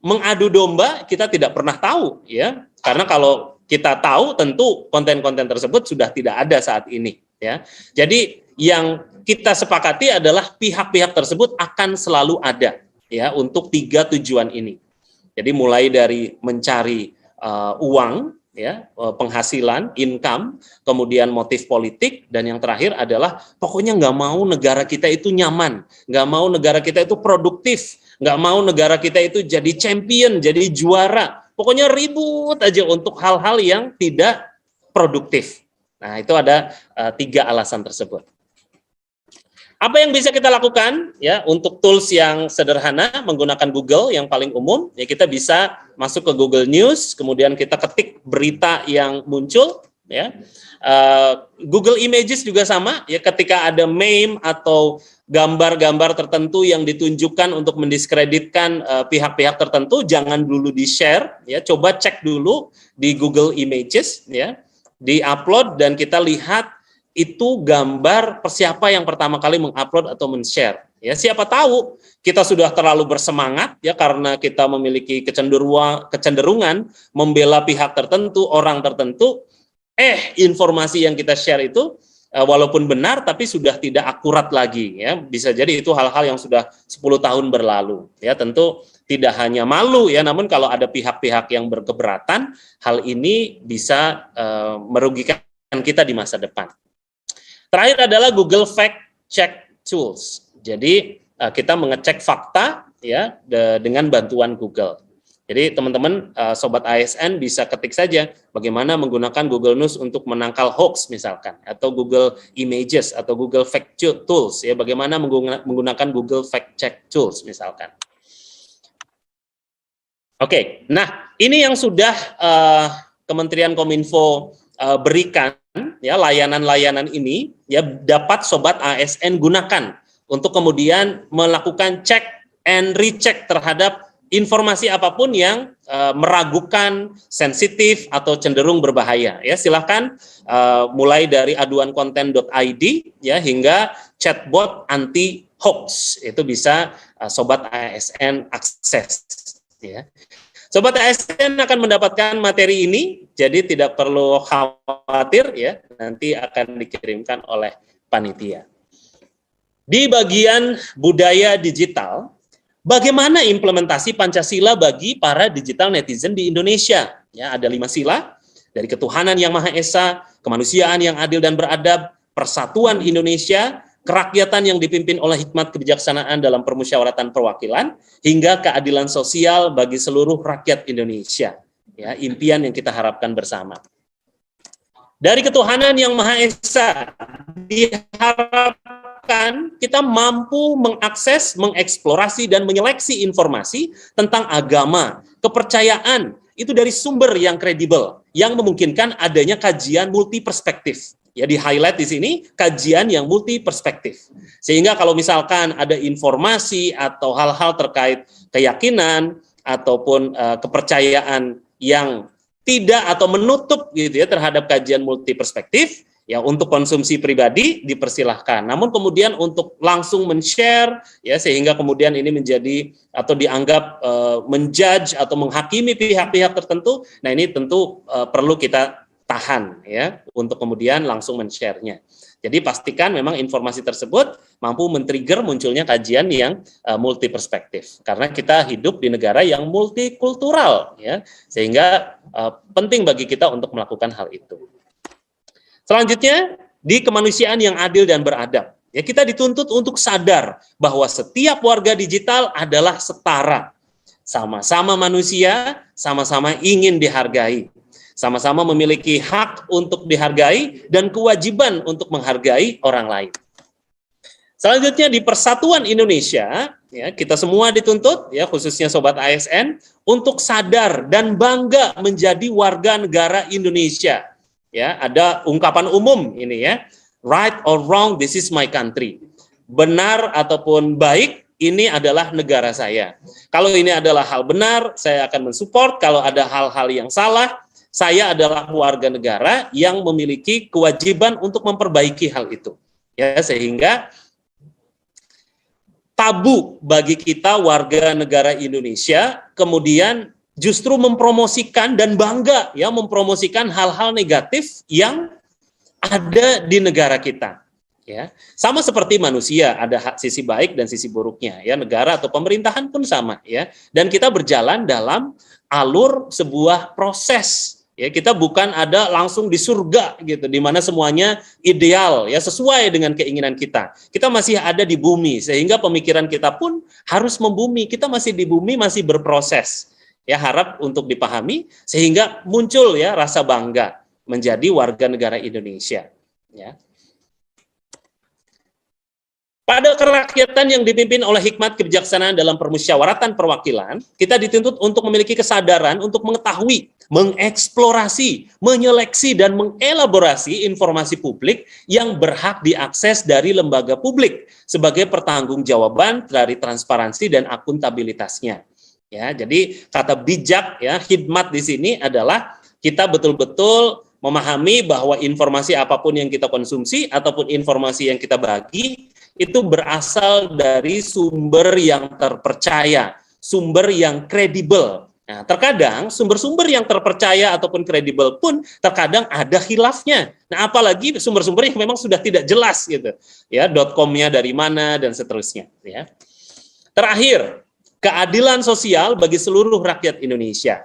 mengadu domba kita tidak pernah tahu ya, karena kalau kita tahu tentu konten-konten tersebut sudah tidak ada saat ini ya. Jadi yang kita sepakati adalah pihak-pihak tersebut akan selalu ada ya untuk 3 tujuan ini. Jadi mulai dari mencari uang ya, penghasilan, income, kemudian motif politik, dan yang terakhir adalah pokoknya nggak mau negara kita itu nyaman, nggak mau negara kita itu produktif, nggak mau negara kita itu jadi champion, jadi juara, pokoknya ribut aja untuk hal-hal yang tidak produktif. Nah, itu ada 3 alasan tersebut. Apa yang bisa kita lakukan ya untuk tools yang sederhana menggunakan Google yang paling umum ya, kita bisa masuk ke Google News, kemudian kita ketik berita yang muncul ya. Google Images juga sama ya, ketika ada meme atau gambar-gambar tertentu yang ditunjukkan untuk mendiskreditkan pihak-pihak tertentu, jangan dulu di-share ya, coba cek dulu di Google Images ya, di-upload dan kita lihat itu gambar siapa yang pertama kali mengupload atau men-share. Ya, siapa tahu kita sudah terlalu bersemangat ya karena kita memiliki kecenderungan membela pihak tertentu, orang tertentu, informasi yang kita share itu walaupun benar tapi sudah tidak akurat lagi ya. Bisa jadi itu hal-hal yang sudah 10 tahun berlalu. Ya, tentu tidak hanya malu ya, namun kalau ada pihak-pihak yang berkeberatan, hal ini bisa merugikan kita di masa depan. Terakhir adalah Google Fact Check Tools. Jadi kita mengecek fakta ya dengan bantuan Google. Jadi teman-teman sobat ASN bisa ketik saja bagaimana menggunakan Google News untuk menangkal hoax misalkan, atau Google Images atau Google Fact Check Tools ya, bagaimana menggunakan Google Fact Check Tools misalkan. Oke, nah ini yang sudah Kementerian Kominfo berikan ya, layanan-layanan ini ya dapat sobat ASN gunakan untuk kemudian melakukan cek and recheck terhadap informasi apapun yang meragukan, sensitif atau cenderung berbahaya ya. Silahkan mulai dari aduankonten.id ya hingga chatbot anti hoax, itu bisa sobat ASN akses ya. Sobat ASN akan mendapatkan materi ini, jadi tidak perlu khawatir ya, nanti akan dikirimkan oleh panitia. Di bagian budaya digital, bagaimana implementasi Pancasila bagi para digital netizen di Indonesia? Ya, ada 5 sila, dari ketuhanan yang Maha Esa, kemanusiaan yang adil dan beradab, persatuan Indonesia, kerakyatan yang dipimpin oleh hikmat kebijaksanaan dalam permusyawaratan perwakilan, hingga keadilan sosial bagi seluruh rakyat Indonesia. Ya, impian yang kita harapkan bersama. Dari ketuhanan yang Maha Esa, diharapkan kita mampu mengakses, mengeksplorasi, dan menyeleksi informasi tentang agama, kepercayaan, itu dari sumber yang kredibel, yang memungkinkan adanya kajian multi perspektif. Ya, di highlight di sini kajian yang multi perspektif. Sehingga kalau misalkan ada informasi atau hal-hal terkait keyakinan ataupun kepercayaan yang tidak atau menutup gitu ya terhadap kajian multi perspektif, ya untuk konsumsi pribadi dipersilahkan. Namun kemudian untuk langsung men-share ya sehingga kemudian ini menjadi atau dianggap menjudge atau menghakimi pihak-pihak tertentu, nah ini tentu perlu kita tahan ya untuk kemudian langsung men-share-nya. Jadi pastikan memang informasi tersebut mampu men-trigger munculnya kajian yang multi perspektif, karena kita hidup di negara yang multikultural ya, sehingga penting bagi kita untuk melakukan hal itu. Selanjutnya di kemanusiaan yang adil dan beradab. Ya, kita dituntut untuk sadar bahwa setiap warga digital adalah setara, sama-sama manusia, sama-sama ingin dihargai. Sama-sama memiliki hak untuk dihargai dan kewajiban untuk menghargai orang lain. Selanjutnya di Persatuan Indonesia, ya, kita semua dituntut, ya khususnya sobat ASN, untuk sadar dan bangga menjadi warga negara Indonesia. Ya, ada ungkapan umum ini ya, right or wrong, this is my country. Benar ataupun baik, ini adalah negara saya. Kalau ini adalah hal benar, saya akan mensupport. Kalau ada hal-hal yang salah, saya adalah warga negara yang memiliki kewajiban untuk memperbaiki hal itu. Ya, sehingga tabu bagi kita warga negara Indonesia kemudian justru mempromosikan dan bangga ya mempromosikan hal-hal negatif yang ada di negara kita. Ya, sama seperti manusia ada sisi baik dan sisi buruknya. Ya, negara atau pemerintahan pun sama. Ya, dan kita berjalan dalam alur sebuah proses. Ya, kita bukan ada langsung di surga gitu, di mana semuanya ideal ya sesuai dengan keinginan kita. Kita masih ada di bumi, sehingga pemikiran kita pun harus membumi. Kita masih di bumi, masih berproses. Ya, harap untuk dipahami sehingga muncul ya rasa bangga. menjadi warga negara Indonesia. Ya. Pada kerakyatan yang dipimpin oleh hikmat kebijaksanaan dalam permusyawaratan perwakilan, kita dituntut untuk memiliki kesadaran untuk mengetahui, mengeksplorasi, menyeleksi, dan mengelaborasi informasi publik yang berhak diakses dari lembaga publik sebagai pertanggungjawaban dari transparansi dan akuntabilitasnya. Ya, jadi kata bijak, ya, hikmat di sini adalah kita betul-betul memahami bahwa informasi apapun yang kita konsumsi ataupun informasi yang kita bagi itu berasal dari sumber yang terpercaya, sumber yang kredibel. Nah, terkadang sumber-sumber yang terpercaya ataupun kredibel pun terkadang ada khilafnya. Nah, apalagi sumber-sumber yang memang sudah tidak jelas gitu. Ya, .com-nya dari mana dan seterusnya, ya. Terakhir, keadilan sosial bagi seluruh rakyat Indonesia.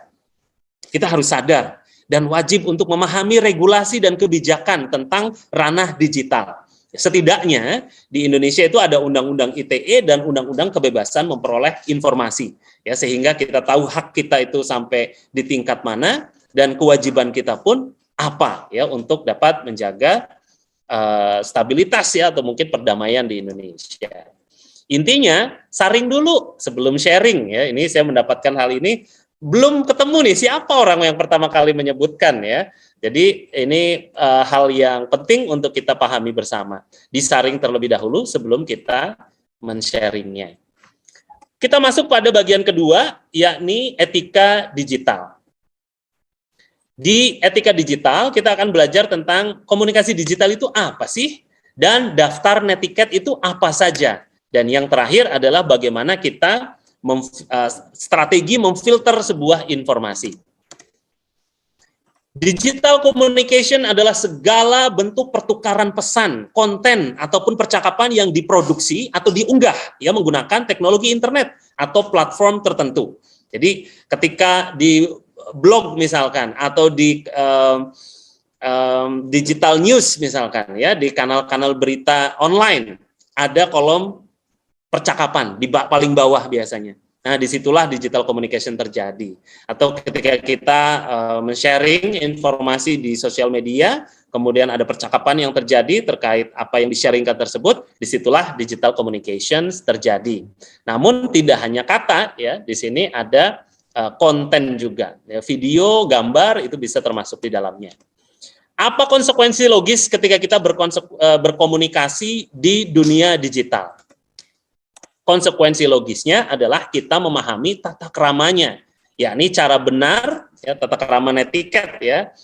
Kita harus sadar dan wajib untuk memahami regulasi dan kebijakan tentang ranah digital. Setidaknya di Indonesia itu ada Undang-Undang ITE dan Undang-Undang Kebebasan Memperoleh Informasi, ya, sehingga kita tahu hak kita itu sampai di tingkat mana dan kewajiban kita pun apa, ya, untuk dapat menjaga stabilitas, ya, atau mungkin perdamaian di Indonesia. Intinya saring dulu sebelum sharing, ya. Ini saya mendapatkan hal ini belum ketemu nih siapa orang yang pertama kali menyebutkan, ya. Jadi ini hal yang penting untuk kita pahami bersama. Disaring terlebih dahulu sebelum kita men-sharingnya. Kita masuk pada bagian kedua, yakni etika digital. Di etika digital kita akan belajar tentang komunikasi digital itu apa sih? Dan daftar netiquette itu apa saja? Dan yang terakhir adalah bagaimana kita strategi memfilter sebuah informasi. Digital communication adalah segala bentuk pertukaran pesan, konten, ataupun percakapan yang diproduksi atau diunggah, ya, menggunakan teknologi internet atau platform tertentu. Jadi ketika di blog misalkan atau di digital news misalkan, ya, di kanal-kanal berita online ada kolom percakapan di paling bawah biasanya. Nah, disitulah digital communication terjadi. Atau ketika kita men-sharing informasi di sosial media, kemudian ada percakapan yang terjadi terkait apa yang di-sharingkan tersebut, disitulah digital communications terjadi. Namun tidak hanya kata, ya, di sini ada konten juga. Ya, video, gambar itu bisa termasuk di dalamnya. Apa konsekuensi logis ketika kita berkomunikasi di dunia digital? Konsekuensi logisnya adalah kita memahami tata keramanya, yakni cara benar, ya, tata kerama netiquette, ya,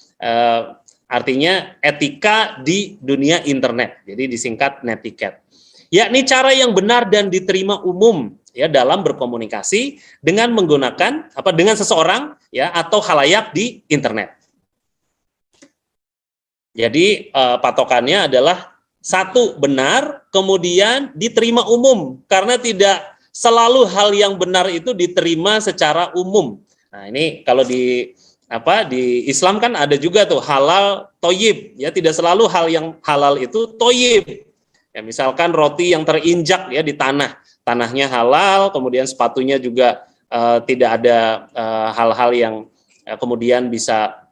artinya etika di dunia internet, jadi disingkat netiquette, yakni cara yang benar dan diterima umum, ya, dalam berkomunikasi dengan menggunakan dengan seseorang, ya, atau khalayak di internet. Jadi patokannya adalah satu, benar, kemudian diterima umum, karena tidak selalu hal yang benar itu diterima secara umum. Nah, ini kalau di Islam kan ada juga tuh halal toyib, ya, tidak selalu hal yang halal itu toyib. Ya, misalkan roti yang terinjak, ya, di tanahnya halal, kemudian sepatunya juga tidak ada hal-hal yang kemudian bisa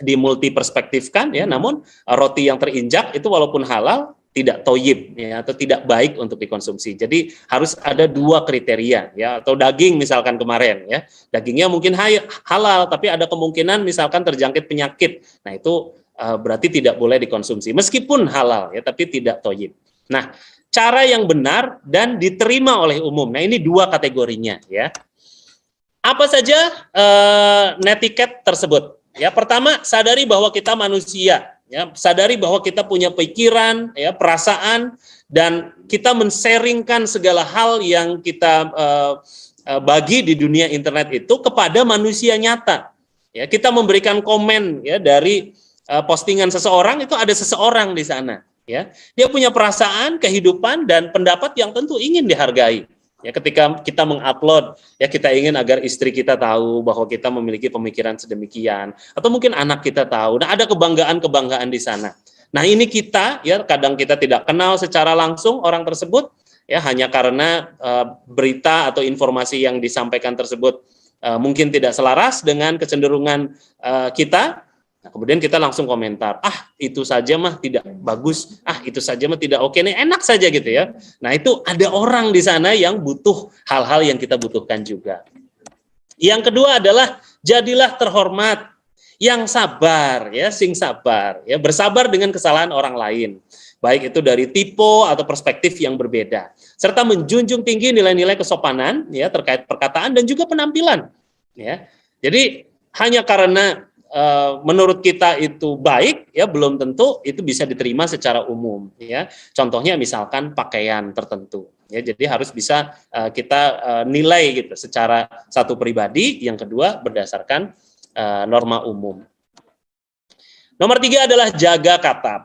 dimultiperspektifkan, ya, namun roti yang terinjak itu walaupun halal tidak toyib, ya, atau tidak baik untuk dikonsumsi. Jadi harus ada dua kriteria, ya. Atau daging misalkan kemarin, ya, dagingnya mungkin halal tapi ada kemungkinan misalkan terjangkit penyakit. Nah, itu berarti tidak boleh dikonsumsi meskipun halal, ya, tapi tidak toyib. Nah, cara yang benar dan diterima oleh umum. Nah, ini dua kategorinya, ya. Apa saja netiquette tersebut? Ya, pertama, sadari bahwa kita manusia. Ya, sadari bahwa kita punya pikiran, ya, perasaan, dan kita men-sharingkan segala hal yang kita bagi di dunia internet itu kepada manusia nyata. Ya, kita memberikan komen, ya, dari postingan seseorang, itu ada seseorang di sana. Ya, dia punya perasaan, kehidupan, dan pendapat yang tentu ingin dihargai. Ya, ketika kita mengupload, ya, kita ingin agar istri kita tahu bahwa kita memiliki pemikiran sedemikian, atau mungkin anak kita tahu. Nah, ada kebanggaan-kebanggaan di sana. Nah, ini kita, ya, kadang kita tidak kenal secara langsung orang tersebut, ya, hanya karena berita atau informasi yang disampaikan tersebut mungkin tidak selaras dengan kecenderungan kita. Nah, kemudian kita langsung komentar, itu saja mah tidak bagus, itu saja mah tidak oke nih, enak saja gitu ya. Nah, itu ada orang di sana yang butuh hal-hal yang kita butuhkan juga. Yang kedua adalah jadilah terhormat, yang sabar ya, sing sabar ya, bersabar dengan kesalahan orang lain. Baik itu dari tipe atau perspektif yang berbeda, serta menjunjung tinggi nilai-nilai kesopanan ya terkait perkataan dan juga penampilan ya. Jadi hanya karena menurut kita itu baik ya, belum tentu itu bisa diterima secara umum ya. Contohnya misalkan pakaian tertentu ya, jadi harus bisa kita nilai gitu secara satu pribadi, yang kedua berdasarkan norma umum. Nomor 3 adalah jaga kata.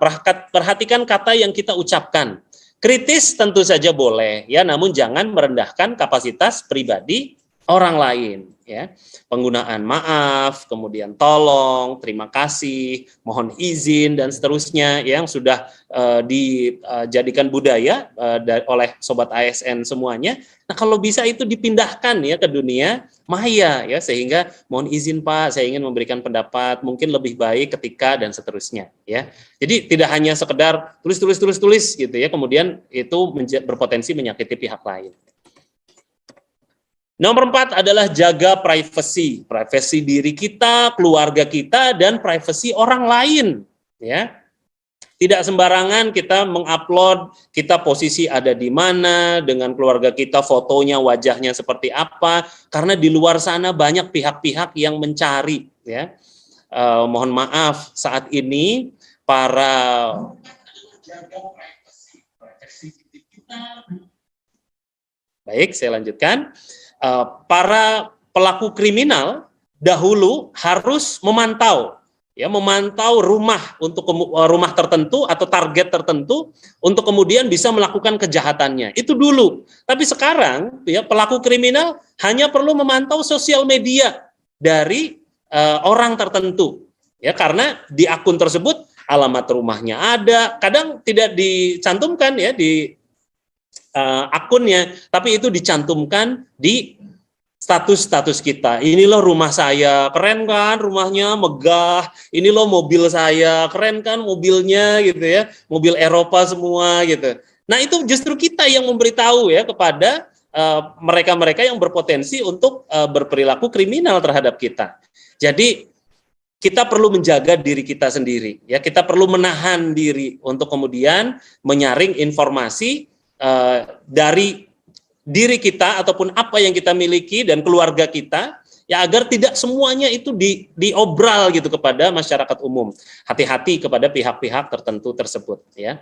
Perhatikan kata yang kita ucapkan. Kritis tentu saja boleh ya, namun jangan merendahkan kapasitas pribadi orang lain ya. Penggunaan maaf, kemudian tolong, terima kasih, mohon izin dan seterusnya yang sudah dijadikan budaya oleh sobat ASN semuanya. Nah, kalau bisa itu dipindahkan ya ke dunia maya ya, sehingga mohon izin Pak, saya ingin memberikan pendapat mungkin lebih baik ketika dan seterusnya ya. Jadi tidak hanya sekedar tulis gitu ya, kemudian itu berpotensi menyakiti pihak lain. Nomor 4 adalah jaga privasi diri kita, keluarga kita, dan privasi orang lain. Ya, tidak sembarangan kita mengupload kita posisi ada di mana dengan keluarga kita, fotonya, wajahnya seperti apa, karena di luar sana banyak pihak-pihak yang mencari. Ya, mohon maaf saat ini para baik, saya lanjutkan. Para pelaku kriminal dahulu harus memantau rumah untuk rumah tertentu atau target tertentu untuk kemudian bisa melakukan kejahatannya. Itu dulu. Tapi sekarang ya, pelaku kriminal hanya perlu memantau sosial media dari orang tertentu. Ya, karena di akun tersebut alamat rumahnya ada, kadang tidak dicantumkan ya di akunnya, tapi itu dicantumkan di status kita. Ini loh rumah saya, keren kan rumahnya, megah. Ini loh mobil saya, keren kan mobilnya gitu ya, mobil Eropa semua gitu. Nah, itu justru kita yang memberitahu ya kepada mereka-mereka yang berpotensi untuk berperilaku kriminal terhadap kita. Jadi kita perlu menjaga diri kita sendiri ya, kita perlu menahan diri untuk kemudian menyaring informasi dari diri kita ataupun apa yang kita miliki dan keluarga kita ya, agar tidak semuanya itu diobral gitu kepada masyarakat umum. Hati-hati kepada pihak-pihak tertentu tersebut ya.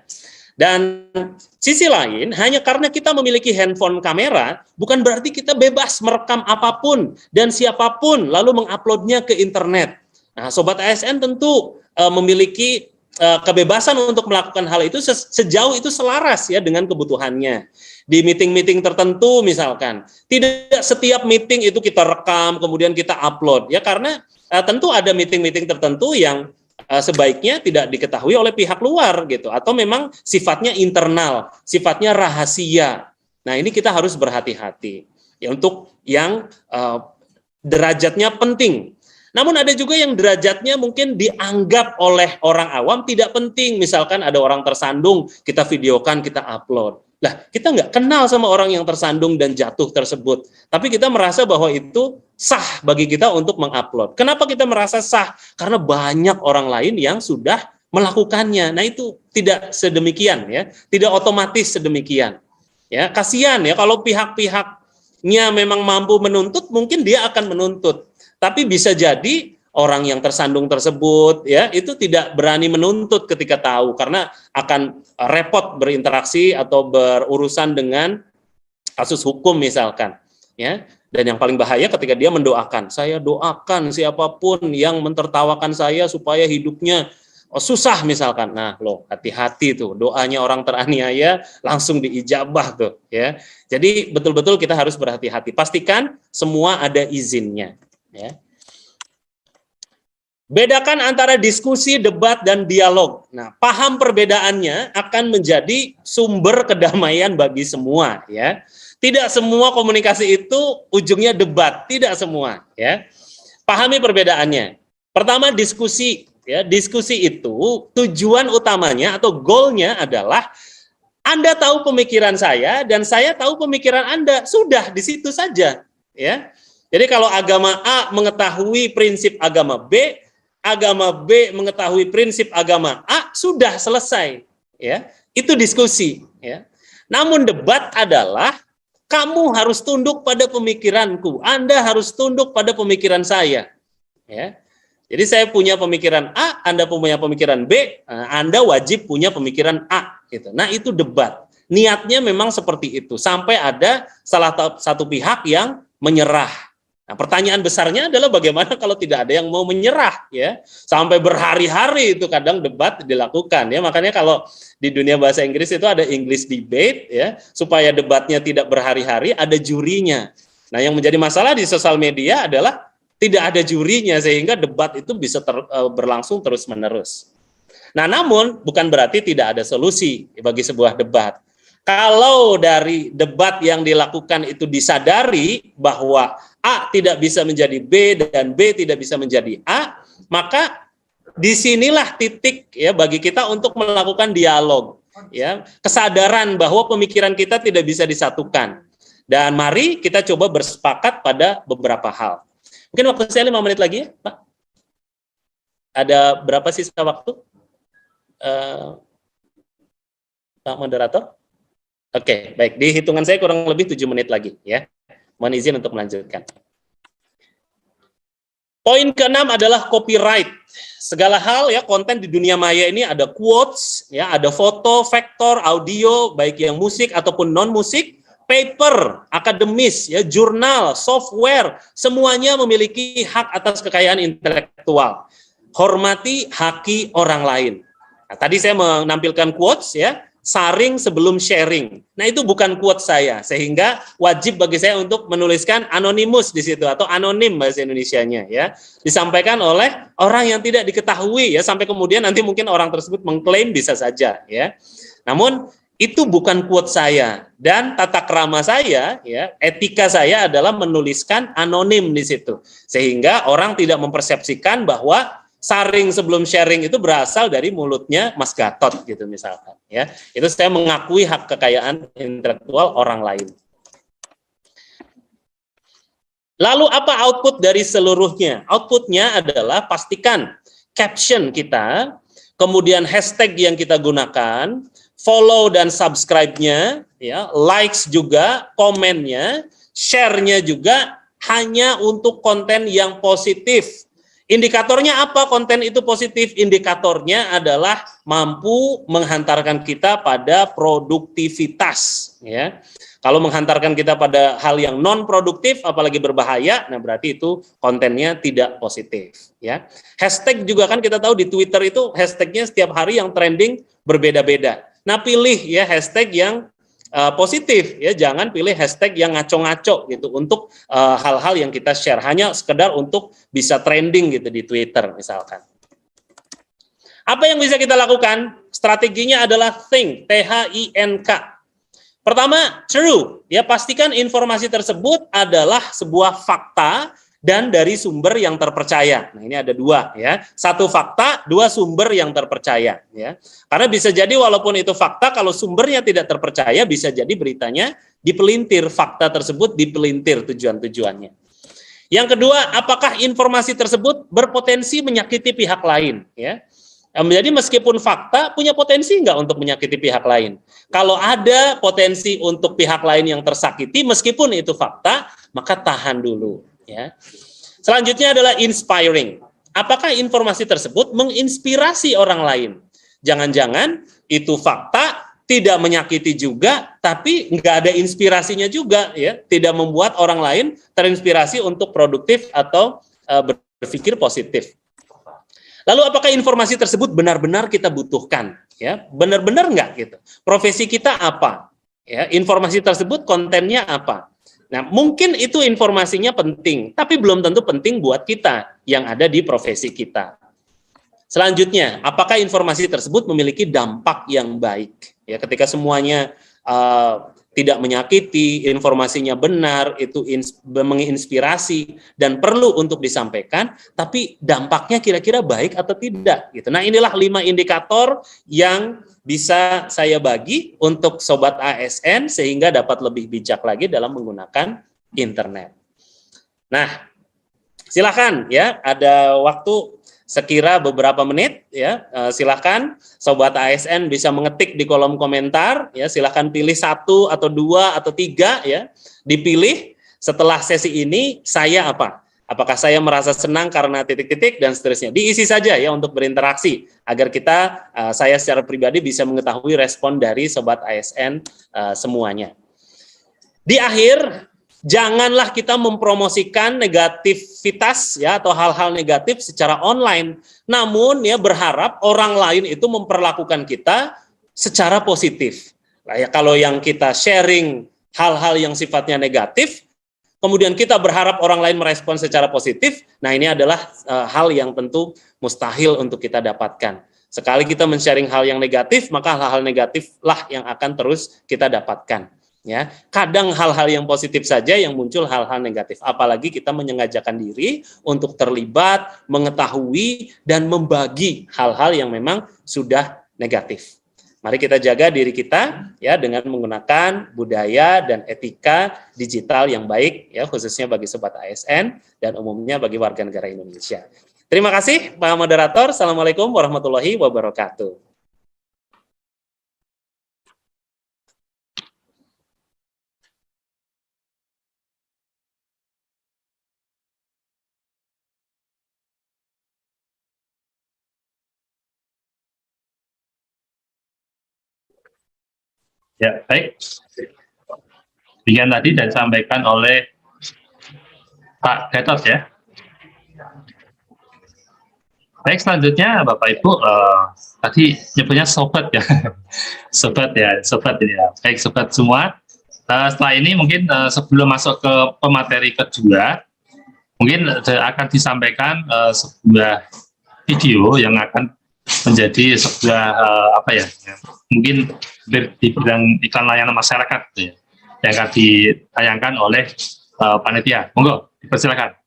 Dan sisi lain, hanya karena kita memiliki handphone kamera bukan berarti kita bebas merekam apapun dan siapapun lalu menguploadnya ke internet. Nah, sobat ASN tentu memiliki kebebasan untuk melakukan hal itu sejauh itu selaras ya dengan kebutuhannya. Di meeting-meeting tertentu misalkan, tidak setiap meeting itu kita rekam kemudian kita upload ya, karena tentu ada meeting-meeting tertentu yang sebaiknya tidak diketahui oleh pihak luar gitu, atau memang sifatnya internal, sifatnya rahasia. Nah, ini kita harus berhati-hati ya untuk yang derajatnya penting. Namun ada juga yang derajatnya mungkin dianggap oleh orang awam tidak penting. Misalkan ada orang tersandung, kita videokan, kita upload. Lah, kita nggak kenal sama orang yang tersandung dan jatuh tersebut. Tapi kita merasa bahwa itu sah bagi kita untuk mengupload. Kenapa kita merasa sah? Karena banyak orang lain yang sudah melakukannya. Nah, itu tidak sedemikian ya, tidak otomatis sedemikian. Ya, kasihan ya kalau pihak-pihaknya memang mampu menuntut, mungkin dia akan menuntut. Tapi bisa jadi orang yang tersandung tersebut ya itu tidak berani menuntut ketika tahu, karena akan repot berinteraksi atau berurusan dengan kasus hukum misalkan ya. Dan yang paling bahaya ketika dia mendoakan, saya doakan siapapun yang mentertawakan saya supaya hidupnya susah misalkan. Nah, loh, hati-hati tuh, doanya orang teraniaya langsung diijabah tuh ya. Jadi betul-betul kita harus berhati-hati. Pastikan semua ada izinnya. Ya. Bedakan antara diskusi, debat, dan dialog. Nah, paham perbedaannya akan menjadi sumber kedamaian bagi semua. Ya, tidak semua komunikasi itu ujungnya debat, tidak semua. Ya, pahami perbedaannya. Pertama, diskusi ya, diskusi itu tujuan utamanya atau goalnya adalah Anda tahu pemikiran saya dan saya tahu pemikiran Anda. Sudah di situ saja, ya. Jadi kalau agama A mengetahui prinsip agama B mengetahui prinsip agama A, sudah selesai, ya. Itu diskusi, ya. Namun debat adalah kamu harus tunduk pada pemikiranku, Anda harus tunduk pada pemikiran saya, ya. Jadi saya punya pemikiran A, Anda punya pemikiran B, Anda wajib punya pemikiran A. Gitu. Nah itu debat. Niatnya memang seperti itu. Sampai ada salah satu pihak yang menyerah. Nah pertanyaan besarnya adalah bagaimana kalau tidak ada yang mau menyerah, ya? Sampai berhari-hari itu kadang debat dilakukan, ya. Makanya kalau di dunia bahasa Inggris itu ada English debate, ya. Supaya debatnya tidak berhari-hari, ada jurinya. Nah yang menjadi masalah di sosial media adalah tidak ada jurinya sehingga debat itu bisa berlangsung terus-menerus. Nah, namun bukan berarti tidak ada solusi bagi sebuah debat. Kalau dari debat yang dilakukan itu disadari bahwa A tidak bisa menjadi B dan B tidak bisa menjadi A, maka disinilah titik ya bagi kita untuk melakukan dialog, ya, kesadaran bahwa pemikiran kita tidak bisa disatukan. Dan mari kita coba bersepakat pada beberapa hal. Mungkin waktu saya 5 menit lagi ya, Pak. Ada berapa sisa waktu? Pak Moderator? Oke, baik. Di hitungan saya kurang lebih 7 menit lagi ya. Mohon izin untuk melanjutkan. Poin ke-6 adalah copyright. Segala hal ya, konten di dunia maya ini ada quotes, ya, ada foto, vektor, audio, baik yang musik ataupun non-musik. Paper, akademis, ya, jurnal, software, semuanya memiliki hak atas kekayaan intelektual. Hormati haki orang lain. Nah, tadi saya menampilkan quotes, ya, saring sebelum sharing. Nah itu bukan quotes saya, sehingga wajib bagi saya untuk menuliskan anonymous di situ atau anonim bahasa Indonesianya, ya, disampaikan oleh orang yang tidak diketahui, ya, sampai kemudian nanti mungkin orang tersebut mengklaim bisa saja, ya. Namun itu bukan quote saya dan tata krama saya, ya, etika saya adalah menuliskan anonim di situ sehingga orang tidak mempersepsikan bahwa saring sebelum sharing itu berasal dari mulutnya Mas Gatot gitu misalkan, ya. Itu saya mengakui hak kekayaan intelektual orang lain. Lalu apa output dari seluruhnya? Outputnya adalah pastikan caption kita, kemudian hashtag yang kita gunakan, follow dan subscribe-nya, ya, likes juga, komennya, share-nya juga hanya untuk konten yang positif. Indikatornya apa konten itu positif? Indikatornya adalah mampu menghantarkan kita pada produktivitas, ya. Kalau menghantarkan kita pada hal yang non produktif apalagi berbahaya, nah berarti itu kontennya tidak positif, ya. Hashtag juga kan kita tahu di Twitter itu hashtagnya setiap hari yang trending berbeda-beda. Nah pilih ya hashtag yang positif, ya, jangan pilih hashtag yang ngaco-ngaco gitu untuk hal-hal yang kita share hanya sekedar untuk bisa trending gitu di Twitter misalkan. Apa yang bisa kita lakukan? Strateginya adalah think, T-H-I-N-K. Pertama, true, ya, pastikan informasi tersebut adalah sebuah fakta dan dari sumber yang terpercaya. Nah, ini ada dua, ya. Satu fakta, dua sumber yang terpercaya, ya. Karena bisa jadi walaupun itu fakta, kalau sumbernya tidak terpercaya, bisa jadi beritanya dipelintir, fakta tersebut dipelintir tujuan-tujuannya. Yang kedua, apakah informasi tersebut berpotensi menyakiti pihak lain, ya. Jadi meskipun fakta, punya potensi nggak untuk menyakiti pihak lain? Kalau ada potensi untuk pihak lain yang tersakiti, meskipun itu fakta, maka tahan dulu. Ya. Selanjutnya adalah inspiring. Apakah informasi tersebut menginspirasi orang lain? Jangan-jangan itu fakta, tidak menyakiti juga, tapi nggak ada inspirasinya juga, ya, tidak membuat orang lain terinspirasi untuk produktif atau berpikir positif. Lalu apakah informasi tersebut benar-benar kita butuhkan? Ya, benar-benar nggak gitu? Profesi kita apa? Ya, informasi tersebut kontennya apa? Nah, mungkin itu informasinya penting, tapi belum tentu penting buat kita yang ada di profesi kita. Selanjutnya, apakah informasi tersebut memiliki dampak yang baik? Ya, ketika semuanya tidak menyakiti, informasinya benar, itu menginspirasi dan perlu untuk disampaikan, tapi dampaknya kira-kira baik atau tidak gitu. Nah, inilah 5 indikator yang bisa saya bagi untuk sobat ASN sehingga dapat lebih bijak lagi dalam menggunakan internet. Nah, silakan ya, ada waktu sekira beberapa menit ya, silakan sobat ASN bisa mengetik di kolom komentar ya, silakan pilih 1 atau 2 atau 3 ya, dipilih setelah sesi ini saya apa? Apakah saya merasa senang karena titik-titik dan seterusnya. Diisi saja ya untuk berinteraksi agar kita saya secara pribadi bisa mengetahui respon dari sobat ASN semuanya. Di akhir, janganlah kita mempromosikan negativitas ya atau hal-hal negatif secara online. Namun ya berharap orang lain itu memperlakukan kita secara positif. Nah, ya kalau yang kita sharing hal-hal yang sifatnya negatif, kemudian kita berharap orang lain merespon secara positif, nah ini adalah hal yang tentu mustahil untuk kita dapatkan. Sekali kita men-sharing hal yang negatif, maka hal-hal negatiflah yang akan terus kita dapatkan. Ya, kadang hal-hal yang positif saja yang muncul hal-hal negatif. Apalagi kita menyengajakan diri untuk terlibat, mengetahui dan membagi hal-hal yang memang sudah negatif. Mari kita jaga diri kita ya dengan menggunakan budaya dan etika digital yang baik ya, khususnya bagi sobat ASN dan umumnya bagi warga negara Indonesia. Terima kasih Pak Moderator. Assalamualaikum warahmatullahi wabarakatuh. Ya, baik. Demikian tadi dan disampaikan oleh Pak Gatot ya. Baik, selanjutnya Bapak Ibu tadi nyebutnya sobat ya, sobat ya, sobat ini ya. Baik sobat semua. Setelah ini mungkin sebelum masuk ke pemateri kedua, mungkin akan disampaikan sebuah video yang akan menjadi sebuah apa ya, mungkin di bidang iklan layanan masyarakat gitu ya, yang akan ditayangkan oleh panitia. Monggo, dipersilakan.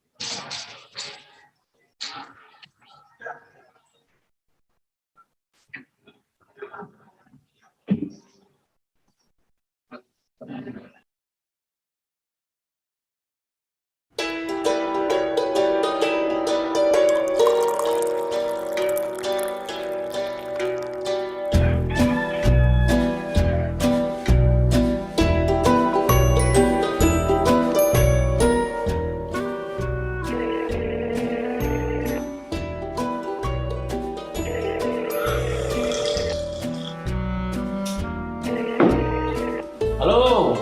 Halo.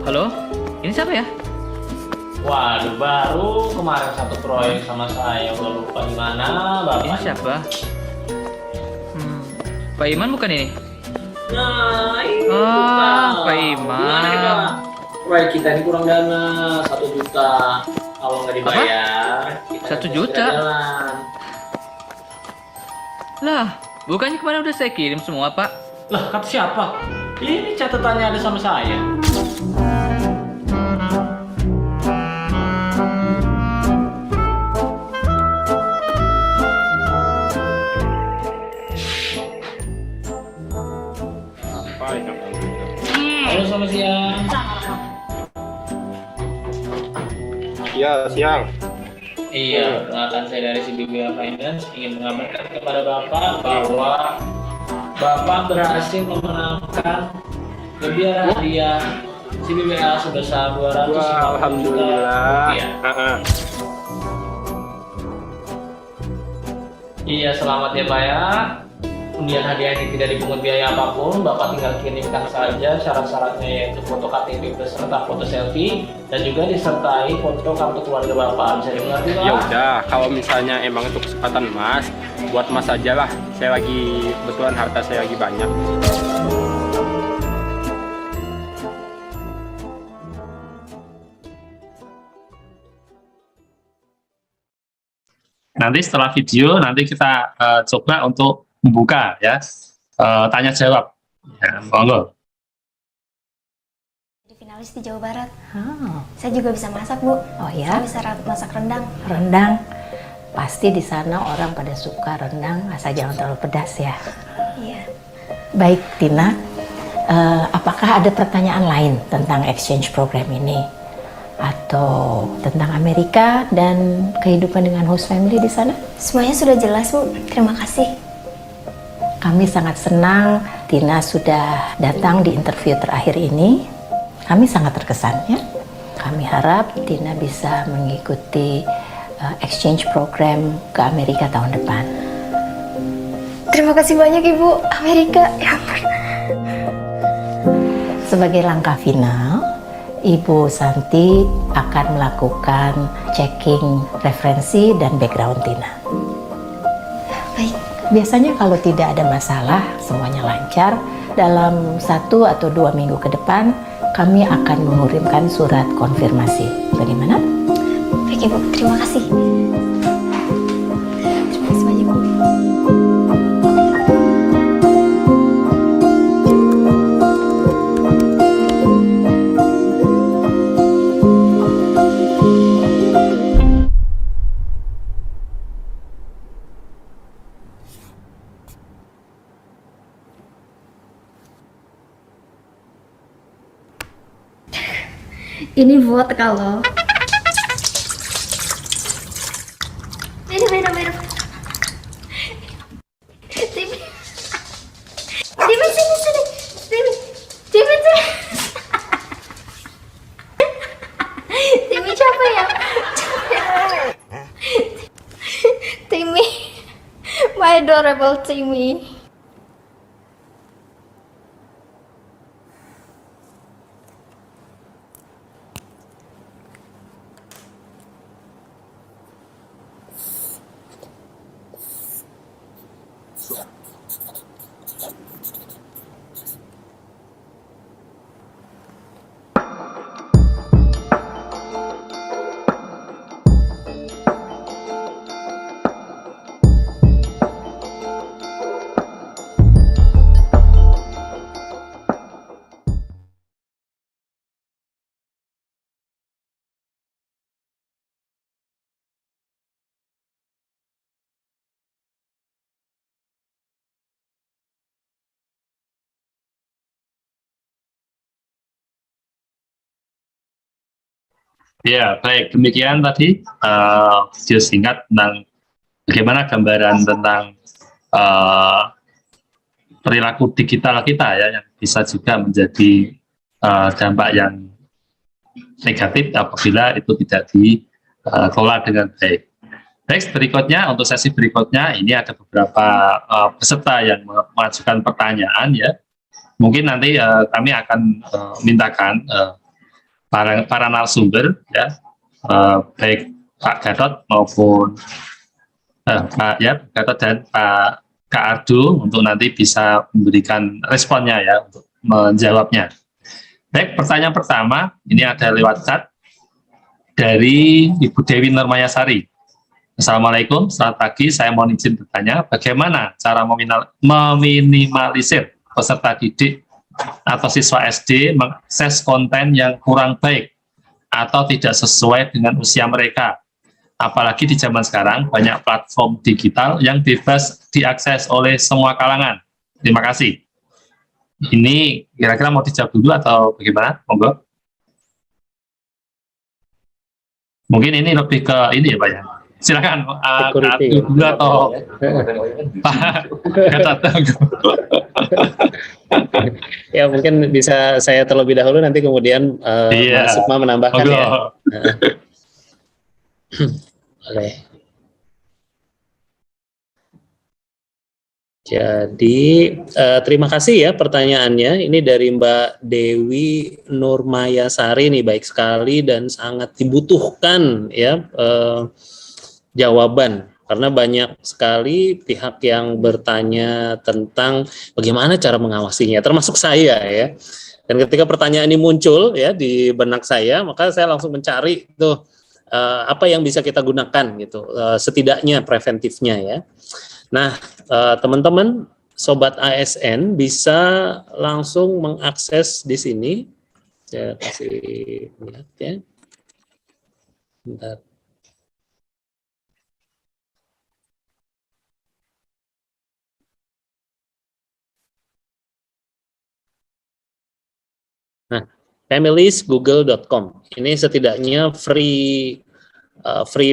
Halo, ini siapa ya? Waduh, baru kemarin satu proyek sama saya, udah lupa di mana Bapak. Ini siapa? Pak Iman bukan ini? Nah, ini Pak Iman. Gimana nih, Pak? Proyek kita ini kurang dana 1 juta. Kalau nggak dibayar, kita 1 juta? jalan. Lah, bukannya kemarin udah saya kirim semua, Pak? Lah, kata siapa? Ini catatannya ada sama saya. Halo, selamat siang. Iya, siang. Iya, perkenalkan saya dari CBBA Finance ingin mengabarkan kepada Bapak bahwa Bapak berhasil memenangkan hadiah hadiah CBBA sebesar 250 Wah, juta alhamdulillah. rupiah. Iya, selamat ya Pak ya. Undian hadiah ini tidak dipungut biaya apapun, Bapak tinggal kirimkan saja syarat-syaratnya yaitu foto KTP beserta foto selfie dan juga disertai foto kartu keluarga Bapak. Bisa dimengerti Pak? Ya udah, kalau misalnya emang itu kesempatan Mas, buat Mas aja lah. Saya lagi kebetulan harta saya lagi banyak. Nanti setelah video, nanti kita coba untuk membuka ya, tanya jawab. Ya, monggo. spesialis di Jawa Barat. Oh, Saya juga bisa masak, Bu. oh Saya ya, bisa masak rendang. rendang. Pasti di sana orang pada suka rendang, asal jangan terlalu pedas ya. Iya. Baik, Tina. Apakah ada pertanyaan lain tentang exchange program ini? Atau tentang Amerika dan kehidupan dengan host family di sana? Semuanya sudah jelas, Bu. Terima kasih. Kami sangat senang Tina sudah datang di interview terakhir ini. Kami sangat terkesan ya. Kami harap Tina bisa mengikuti exchange program ke Amerika tahun depan. Terima kasih banyak, Ibu. Amerika, ya ampun. Sebagai langkah final, Ibu Santi akan melakukan checking referensi dan background Tina. Baik. Biasanya kalau tidak ada masalah, semuanya lancar, dalam 1 atau 2 minggu ke depan, kami akan mengirimkan surat konfirmasi. Bagaimana? Baik, Ibu. Terima kasih. Terima kasih banyak, Bu. Ini vodka loh. Minum. Timmy. Timmy, sini. Timmy. Timmy capek ya? Timmy. My adorable Timmy. Ya, baik. Demikian tadi video singkat tentang bagaimana gambaran tentang perilaku digital kita ya, yang bisa juga menjadi dampak yang negatif apabila itu tidak dikelola dengan baik. Baik, berikutnya untuk sesi berikutnya ini ada beberapa peserta yang mengajukan pertanyaan ya. Mungkin nanti kami akan mintakan para narasumber ya, baik Pak Gatot maupun Pak Gatot dan Pak Kak Ardo untuk nanti bisa memberikan responnya ya, untuk menjawabnya. Baik, pertanyaan pertama ini ada lewat chat dari Ibu Dewi Nurmayasari. Assalamualaikum, selamat pagi. Saya mohon izin bertanya, bagaimana cara meminimalisir peserta didik atau siswa SD mengakses konten yang kurang baik atau tidak sesuai dengan usia mereka. Apalagi di zaman sekarang banyak platform digital yang bebas diakses oleh semua kalangan. Terima kasih. Ini kira-kira mau dijawab dulu atau bagaimana? Monggo. Mungkin ini lebih ke ini ya Pak ya. Silakan dulu atau Pak Gatot. Ya mungkin bisa saya terlebih dahulu, nanti kemudian Mas Sukma menambahkan ya. Boleh. Jadi terima kasih ya pertanyaannya. Ini dari Mbak Dewi Nurmayasari nih, baik sekali dan sangat dibutuhkan ya jawaban. Karena banyak sekali pihak yang bertanya tentang bagaimana cara mengawasinya, termasuk saya ya. Dan ketika pertanyaan ini muncul ya di benak saya, maka saya langsung mencari tuh apa yang bisa kita gunakan gitu, setidaknya preventifnya ya. Nah, teman-teman, sobat ASN bisa langsung mengakses di sini Saya kasih lihat ya. Bentar. Nah, familiesgoogle.com ini setidaknya free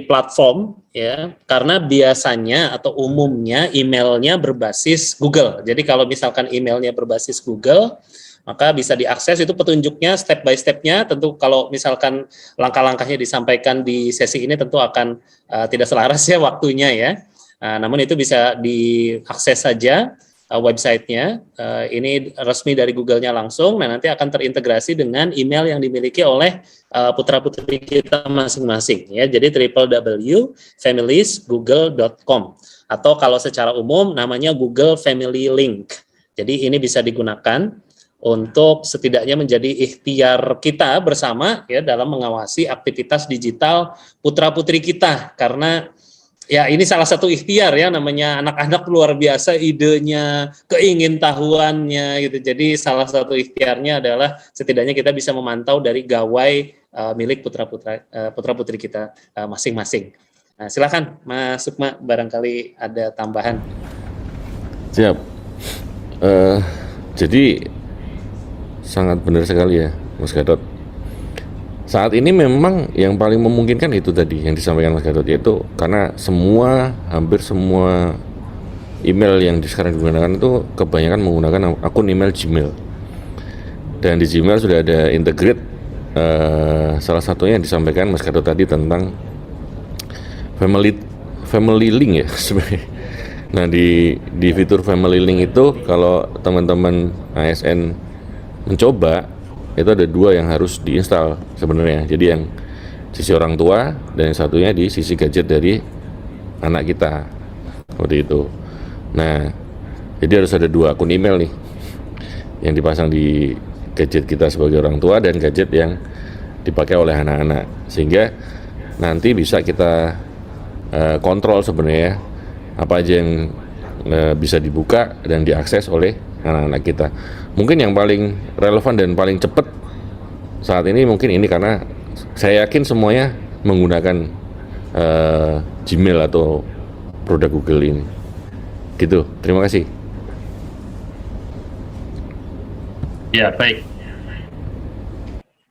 platform ya, karena biasanya atau umumnya emailnya berbasis Google. Jadi kalau misalkan emailnya berbasis Google, maka bisa diakses itu petunjuknya step by step-nya. Tentu kalau misalkan langkah-langkahnya disampaikan di sesi ini tentu akan tidak selaras ya waktunya ya. Namun itu bisa diakses saja websitenya. Ini resmi dari Google-nya langsung. Nah, nanti akan terintegrasi dengan email yang dimiliki oleh putra-putri kita masing-masing ya. Jadi www.familiesgoogle.com atau kalau secara umum namanya Google Family Link. Jadi ini bisa digunakan untuk setidaknya menjadi ikhtiar kita bersama ya dalam mengawasi aktivitas digital putra-putri kita, karena ya ini salah satu ikhtiar ya, namanya anak-anak luar biasa idenya, keingintahuannya gitu. Jadi salah satu ikhtiarnya adalah setidaknya kita bisa memantau dari gawai milik putra-putri kita masing-masing. Nah, silakan Mas Sukma, barangkali ada tambahan. Siap. Jadi sangat benar sekali ya Mas Gatot. Saat ini memang yang paling memungkinkan itu tadi yang disampaikan Mas Gatot, yaitu karena hampir semua email yang sekarang digunakan itu kebanyakan menggunakan akun email Gmail. Dan di Gmail sudah ada integrate salah satunya yang disampaikan Mas Gatot tadi tentang family link ya sebenarnya. Nah di fitur family link itu kalau teman-teman ASN mencoba, itu ada dua yang harus diinstal sebenarnya. Jadi yang sisi orang tua dan yang satunya di sisi gadget dari anak kita, seperti itu. Nah, jadi harus ada dua akun email nih yang dipasang di gadget kita sebagai orang tua dan gadget yang dipakai oleh anak-anak, sehingga nanti bisa kita kontrol sebenarnya apa aja yang bisa dibuka dan diakses oleh anak-anak kita. Mungkin yang paling relevan dan paling cepat saat ini mungkin ini, karena saya yakin semuanya menggunakan Gmail atau produk Google ini. Gitu. Terima kasih. Ya, baik.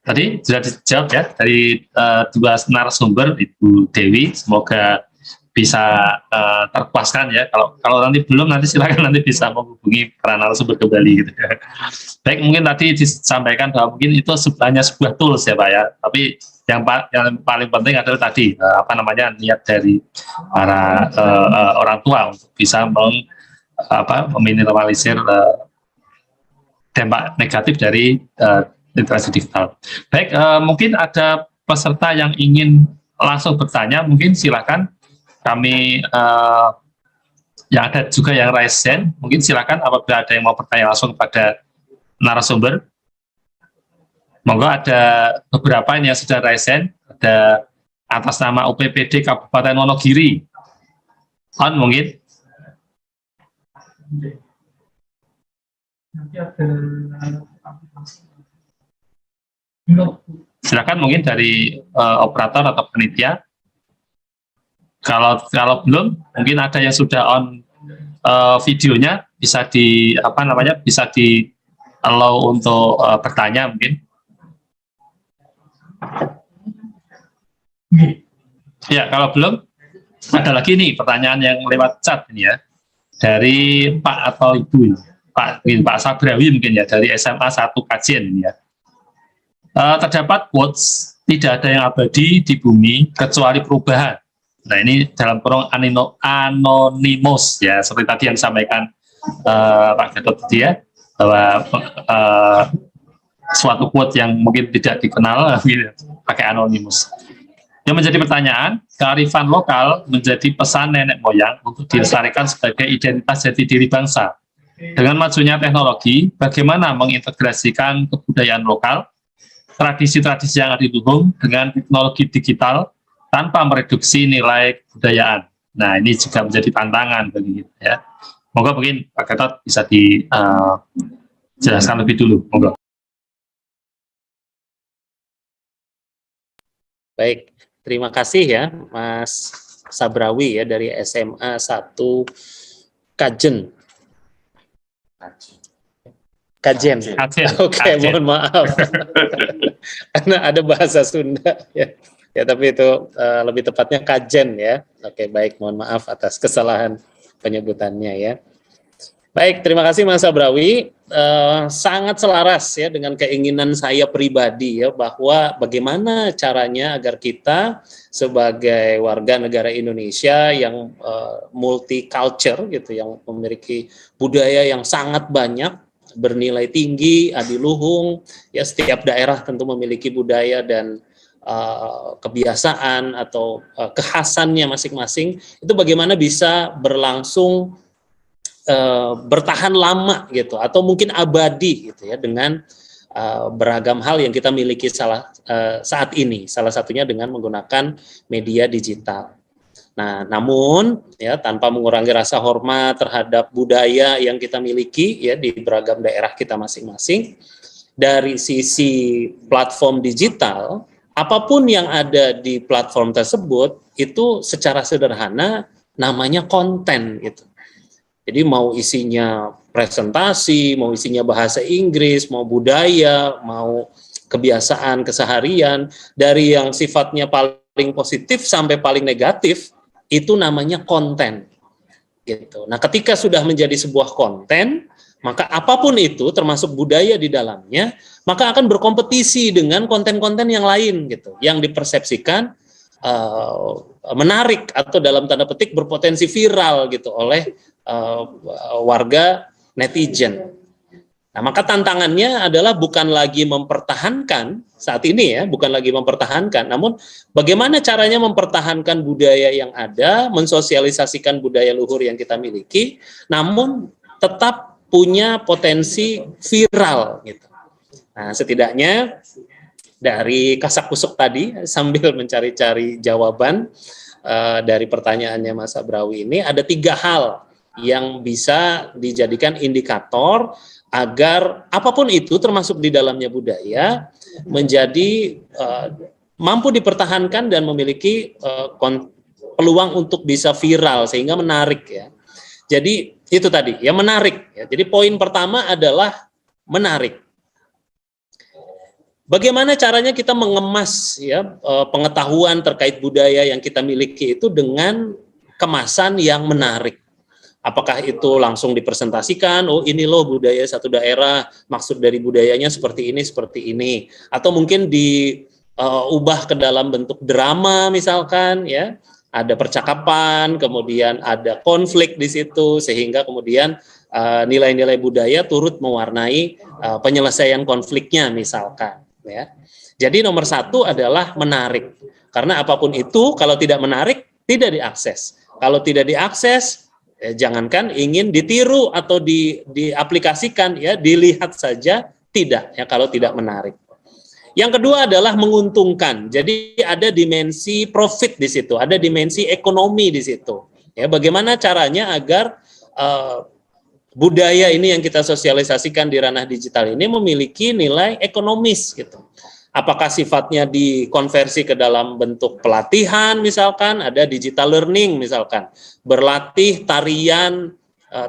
Tadi sudah dijawab ya dari dua narasumber, Ibu Dewi. Semoga bisa terpuaskan ya. Kalau nanti belum, nanti silakan nanti bisa menghubungi para narasumber kembali gitu. Baik, mungkin tadi disampaikan bahwa mungkin itu sebenarnya sebuah tools ya Pak ya. Tapi yang paling penting adalah tadi niat dari para orang tua untuk bisa meminimalisir dampak negatif dari literasi digital. Baik, mungkin ada peserta yang ingin langsung bertanya, mungkin silakan. Kami yang ada juga yang raise hand, mungkin silakan apabila ada yang mau bertanya langsung kepada narasumber. Monggo, ada beberapa yang sudah raise hand, ada atas nama UPPD Kabupaten Wonogiri. Mungkin. Silakan mungkin dari operator atau panitia. Kalau belum, mungkin ada yang sudah on videonya, bisa bisa di allow untuk bertanya mungkin. Ya, kalau belum, ada lagi nih pertanyaan yang lewat chat ini ya, dari Pak atau Ibu, Pak Sabrawi mungkin ya, dari SMA 1 Kajen ya. Terdapat quotes, tidak ada yang abadi di bumi kecuali perubahan. Nah, ini dalam kurung anonymous ya, seperti tadi yang disampaikan Pak Gatot tadi ya, bahwa suatu quote yang mungkin tidak dikenal pakai anonymous. Yang menjadi pertanyaan, kearifan lokal menjadi pesan nenek moyang untuk dilestarikan sebagai identitas jati diri bangsa. Dengan majunya teknologi, bagaimana mengintegrasikan kebudayaan lokal, tradisi-tradisi yang ada di luhung dengan teknologi digital tanpa mereduksi nilai kebudayaan. Nah, ini juga menjadi tantangan bagi kita ya. Moga mungkin Pak Gatot bisa dijelaskan lebih dulu. Moga. Baik, terima kasih ya Mas Sabrawi ya dari SMA 1 Kajen. Kajen. Kajen. Oke, Kajen. mohon maaf. Karena ada bahasa Sunda ya. Ya, tapi itu lebih tepatnya Kajen ya. Oke, baik, mohon maaf atas kesalahan penyebutannya ya. Baik, terima kasih Mas Sabrawi. Sangat selaras ya dengan keinginan saya pribadi ya, bahwa bagaimana caranya agar kita sebagai warga negara Indonesia yang multicultural gitu, yang memiliki budaya yang sangat banyak, bernilai tinggi, adiluhung, ya setiap daerah tentu memiliki budaya dan kebiasaan atau kekhasannya masing-masing, itu bagaimana bisa berlangsung bertahan lama gitu, atau mungkin abadi gitu ya, dengan beragam hal yang kita miliki saat ini, salah satunya dengan menggunakan media digital. Nah, namun ya tanpa mengurangi rasa hormat terhadap budaya yang kita miliki ya di beragam daerah kita masing-masing, dari sisi platform digital, apapun yang ada di platform tersebut itu secara sederhana namanya konten gitu. Jadi mau isinya presentasi, mau isinya bahasa Inggris, mau budaya, mau kebiasaan keseharian, dari yang sifatnya paling positif sampai paling negatif, itu namanya konten. Gitu. Nah, ketika sudah menjadi sebuah konten, maka apapun itu, termasuk budaya di dalamnya, maka akan berkompetisi dengan konten-konten yang lain, gitu, yang dipersepsikan menarik atau dalam tanda petik berpotensi viral, gitu, oleh warga netizen. Nah, maka tantangannya adalah bukan lagi mempertahankan saat ini ya, bukan lagi mempertahankan, namun bagaimana caranya mempertahankan budaya yang ada, mensosialisasikan budaya luhur yang kita miliki, namun tetap punya potensi viral gitu. Nah, setidaknya dari kasak-kusuk tadi sambil mencari-cari jawaban dari pertanyaannya Mas Sabrawi ini, ada 3 hal yang bisa dijadikan indikator agar apapun itu termasuk di dalamnya budaya menjadi mampu dipertahankan dan memiliki peluang untuk bisa viral sehingga menarik ya. Jadi itu tadi ya, menarik ya. Jadi poin pertama adalah menarik. Bagaimana caranya kita mengemas ya pengetahuan terkait budaya yang kita miliki itu dengan kemasan yang menarik. Apakah itu langsung dipresentasikan, oh ini loh budaya satu daerah, maksud dari budayanya seperti ini, atau mungkin diubah ke dalam bentuk drama misalkan, ya, ada percakapan, kemudian ada konflik di situ, sehingga kemudian nilai-nilai budaya turut mewarnai penyelesaian konfliknya misalkan, ya. Jadi nomor 1 adalah menarik, karena apapun itu kalau tidak menarik tidak diakses, kalau tidak diakses jangankan ingin ditiru atau diaplikasikan ya, dilihat saja tidak ya kalau tidak menarik. Yang kedua adalah menguntungkan. Jadi ada dimensi profit di situ, ada dimensi ekonomi di situ. Ya, bagaimana caranya agar budaya ini yang kita sosialisasikan di ranah digital ini memiliki nilai ekonomis gitu. Apakah sifatnya dikonversi ke dalam bentuk pelatihan misalkan, ada digital learning misalkan, berlatih tarian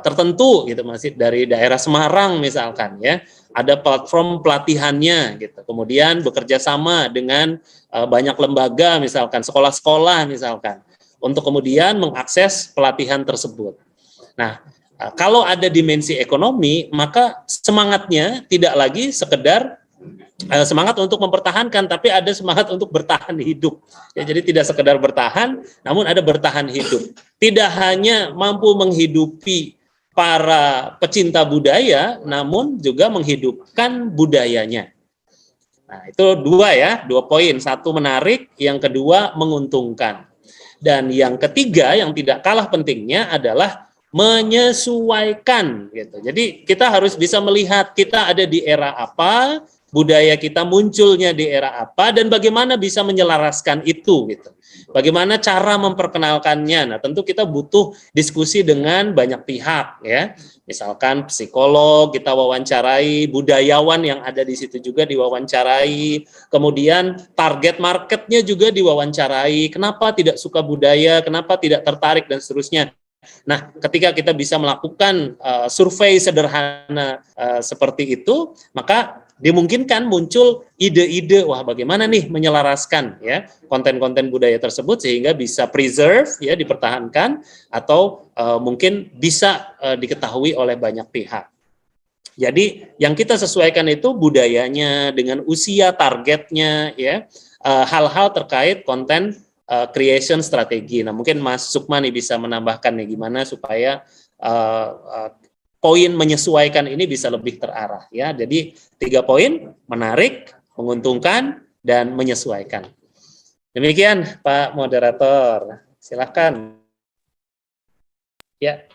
tertentu gitu, masih dari daerah Semarang misalkan ya, ada platform pelatihannya gitu. Kemudian bekerja sama dengan banyak lembaga misalkan, sekolah-sekolah misalkan, untuk kemudian mengakses pelatihan tersebut. Nah, kalau ada dimensi ekonomi, maka semangatnya tidak lagi sekedar semangat untuk mempertahankan, tapi ada semangat untuk bertahan hidup. Ya, jadi tidak sekedar bertahan, namun ada bertahan hidup. Tidak hanya mampu menghidupi para pecinta budaya, namun juga menghidupkan budayanya. Nah, itu 2 poin. 1 menarik, yang kedua menguntungkan. Dan yang ketiga yang tidak kalah pentingnya adalah menyesuaikan gitu. Jadi kita harus bisa melihat kita ada di era apa, budaya kita munculnya di era apa, dan bagaimana bisa menyelaraskan itu gitu. Bagaimana cara memperkenalkannya? Nah, tentu kita butuh diskusi dengan banyak pihak ya. Misalkan psikolog kita wawancarai, budayawan yang ada di situ juga diwawancarai, kemudian target marketnya juga diwawancarai, kenapa tidak suka budaya, kenapa tidak tertarik, dan seterusnya. Nah, ketika kita bisa melakukan survei sederhana seperti itu, maka dimungkinkan muncul ide-ide, wah bagaimana nih menyelaraskan ya konten-konten budaya tersebut sehingga bisa preserve ya, dipertahankan, atau mungkin bisa diketahui oleh banyak pihak. Jadi yang kita sesuaikan itu budayanya dengan usia targetnya ya, hal-hal terkait konten creation strategi. Nah, mungkin Mas Sukma nih bisa menambahkan nih gimana supaya poin menyesuaikan ini bisa lebih terarah ya. Jadi 3 poin: menarik, menguntungkan, dan menyesuaikan. Demikian Pak Moderator. Silakan. Ya,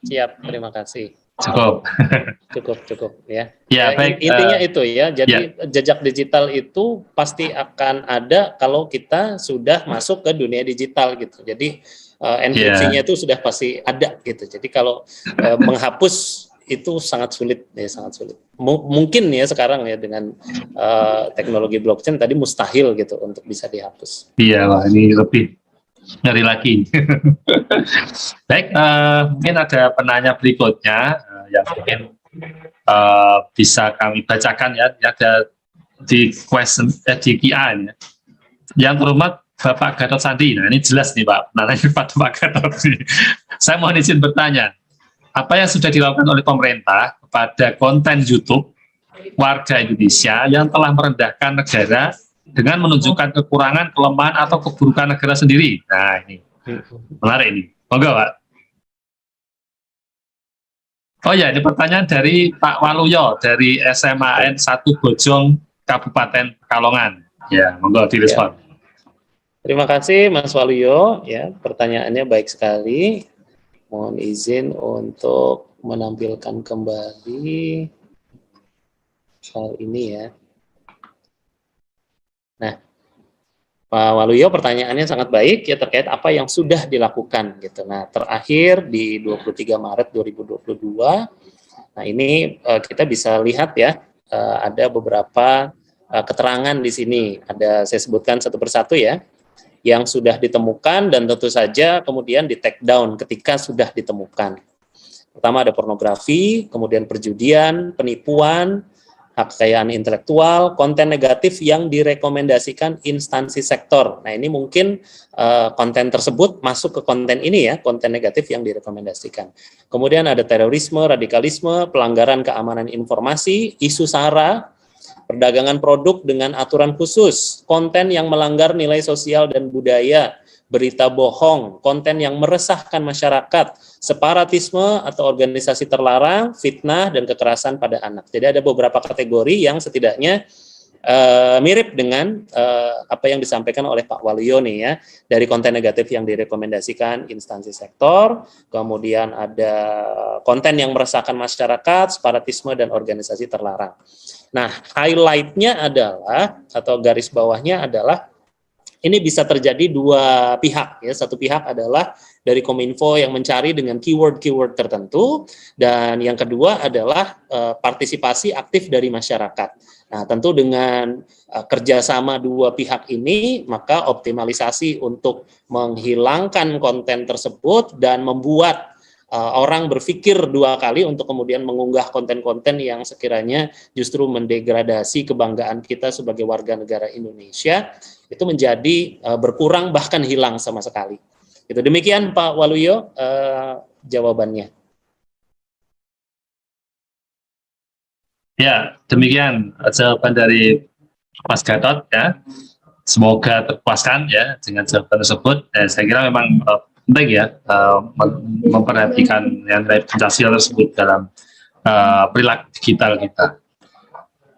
siap. Terima kasih. Cukup ya. Ya, baik. Intinya itu ya. Jadi jejak digital itu pasti akan ada kalau kita sudah masuk ke dunia digital gitu. Jadi enkripsinya itu sudah pasti ada gitu. Jadi kalau menghapus itu sangat sulit ya, sangat sulit. Mungkin ya sekarang ya dengan teknologi blockchain tadi mustahil gitu untuk bisa dihapus. Iya, wah, ini lebih ngeri lagi. Baik, mungkin ada penanya berikutnya yang mungkin bisa kami bacakan ya. Ada di question di QA ya. Yang terhormat Bapak Gatot Sandi. Nah, ini jelas nih Pak, penanya Pak Gatot. Saya mohon izin bertanya, apa yang sudah dilakukan oleh pemerintah kepada konten YouTube warga Indonesia yang telah merendahkan negara dengan menunjukkan kekurangan, kelemahan, atau keburukan negara sendiri? Nah, ini menarik ini. Monggo, Pak. Oh ya, ini pertanyaan dari Pak Waluyo dari SMAN 1 Bojong, Kabupaten Pekalongan. Ya, monggo direspon. Ya. Terima kasih Mas Waluyo, ya pertanyaannya baik sekali. Mohon izin untuk menampilkan kembali hal ini ya. Nah, Pak Waluyo pertanyaannya sangat baik ya terkait apa yang sudah dilakukan gitu. Nah, terakhir di 23 Maret 2022, nah ini kita bisa lihat ya, ada beberapa keterangan di sini. Saya sebutkan satu persatu ya, yang sudah ditemukan dan tentu saja kemudian di take down ketika sudah ditemukan. Pertama ada pornografi, kemudian perjudian, penipuan, hak kekayaan intelektual, konten negatif yang direkomendasikan instansi sektor. Nah, ini mungkin konten tersebut masuk ke konten ini ya, konten negatif yang direkomendasikan. Kemudian ada terorisme, radikalisme, pelanggaran keamanan informasi, isu SARA, perdagangan produk dengan aturan khusus, konten yang melanggar nilai sosial dan budaya, berita bohong, konten yang meresahkan masyarakat, separatisme atau organisasi terlarang, fitnah, dan kekerasan pada anak. Jadi ada beberapa kategori yang setidaknya mirip dengan apa yang disampaikan oleh Pak Waluyo nih ya, dari konten negatif yang direkomendasikan instansi sektor, kemudian ada konten yang meresahkan masyarakat, separatisme, dan organisasi terlarang. Nah, highlight-nya adalah, atau garis bawahnya adalah, ini bisa terjadi dua pihak ya. Satu pihak adalah dari Kominfo yang mencari dengan keyword-keyword tertentu, dan yang kedua adalah partisipasi aktif dari masyarakat. Nah, tentu dengan kerjasama dua pihak ini, maka optimalisasi untuk menghilangkan konten tersebut dan membuat orang berpikir dua kali untuk kemudian mengunggah konten-konten yang sekiranya justru mendegradasi kebanggaan kita sebagai warga negara Indonesia, itu menjadi berkurang bahkan hilang sama sekali. Itu demikian Pak Waluyo jawabannya. Ya, demikian jawaban dari Mas Gatot ya. Semoga terpuaskan ya dengan jawaban tersebut. Saya kira memang penting ya memperhatikan yang dari Pancasila tersebut dalam perilaku digital kita.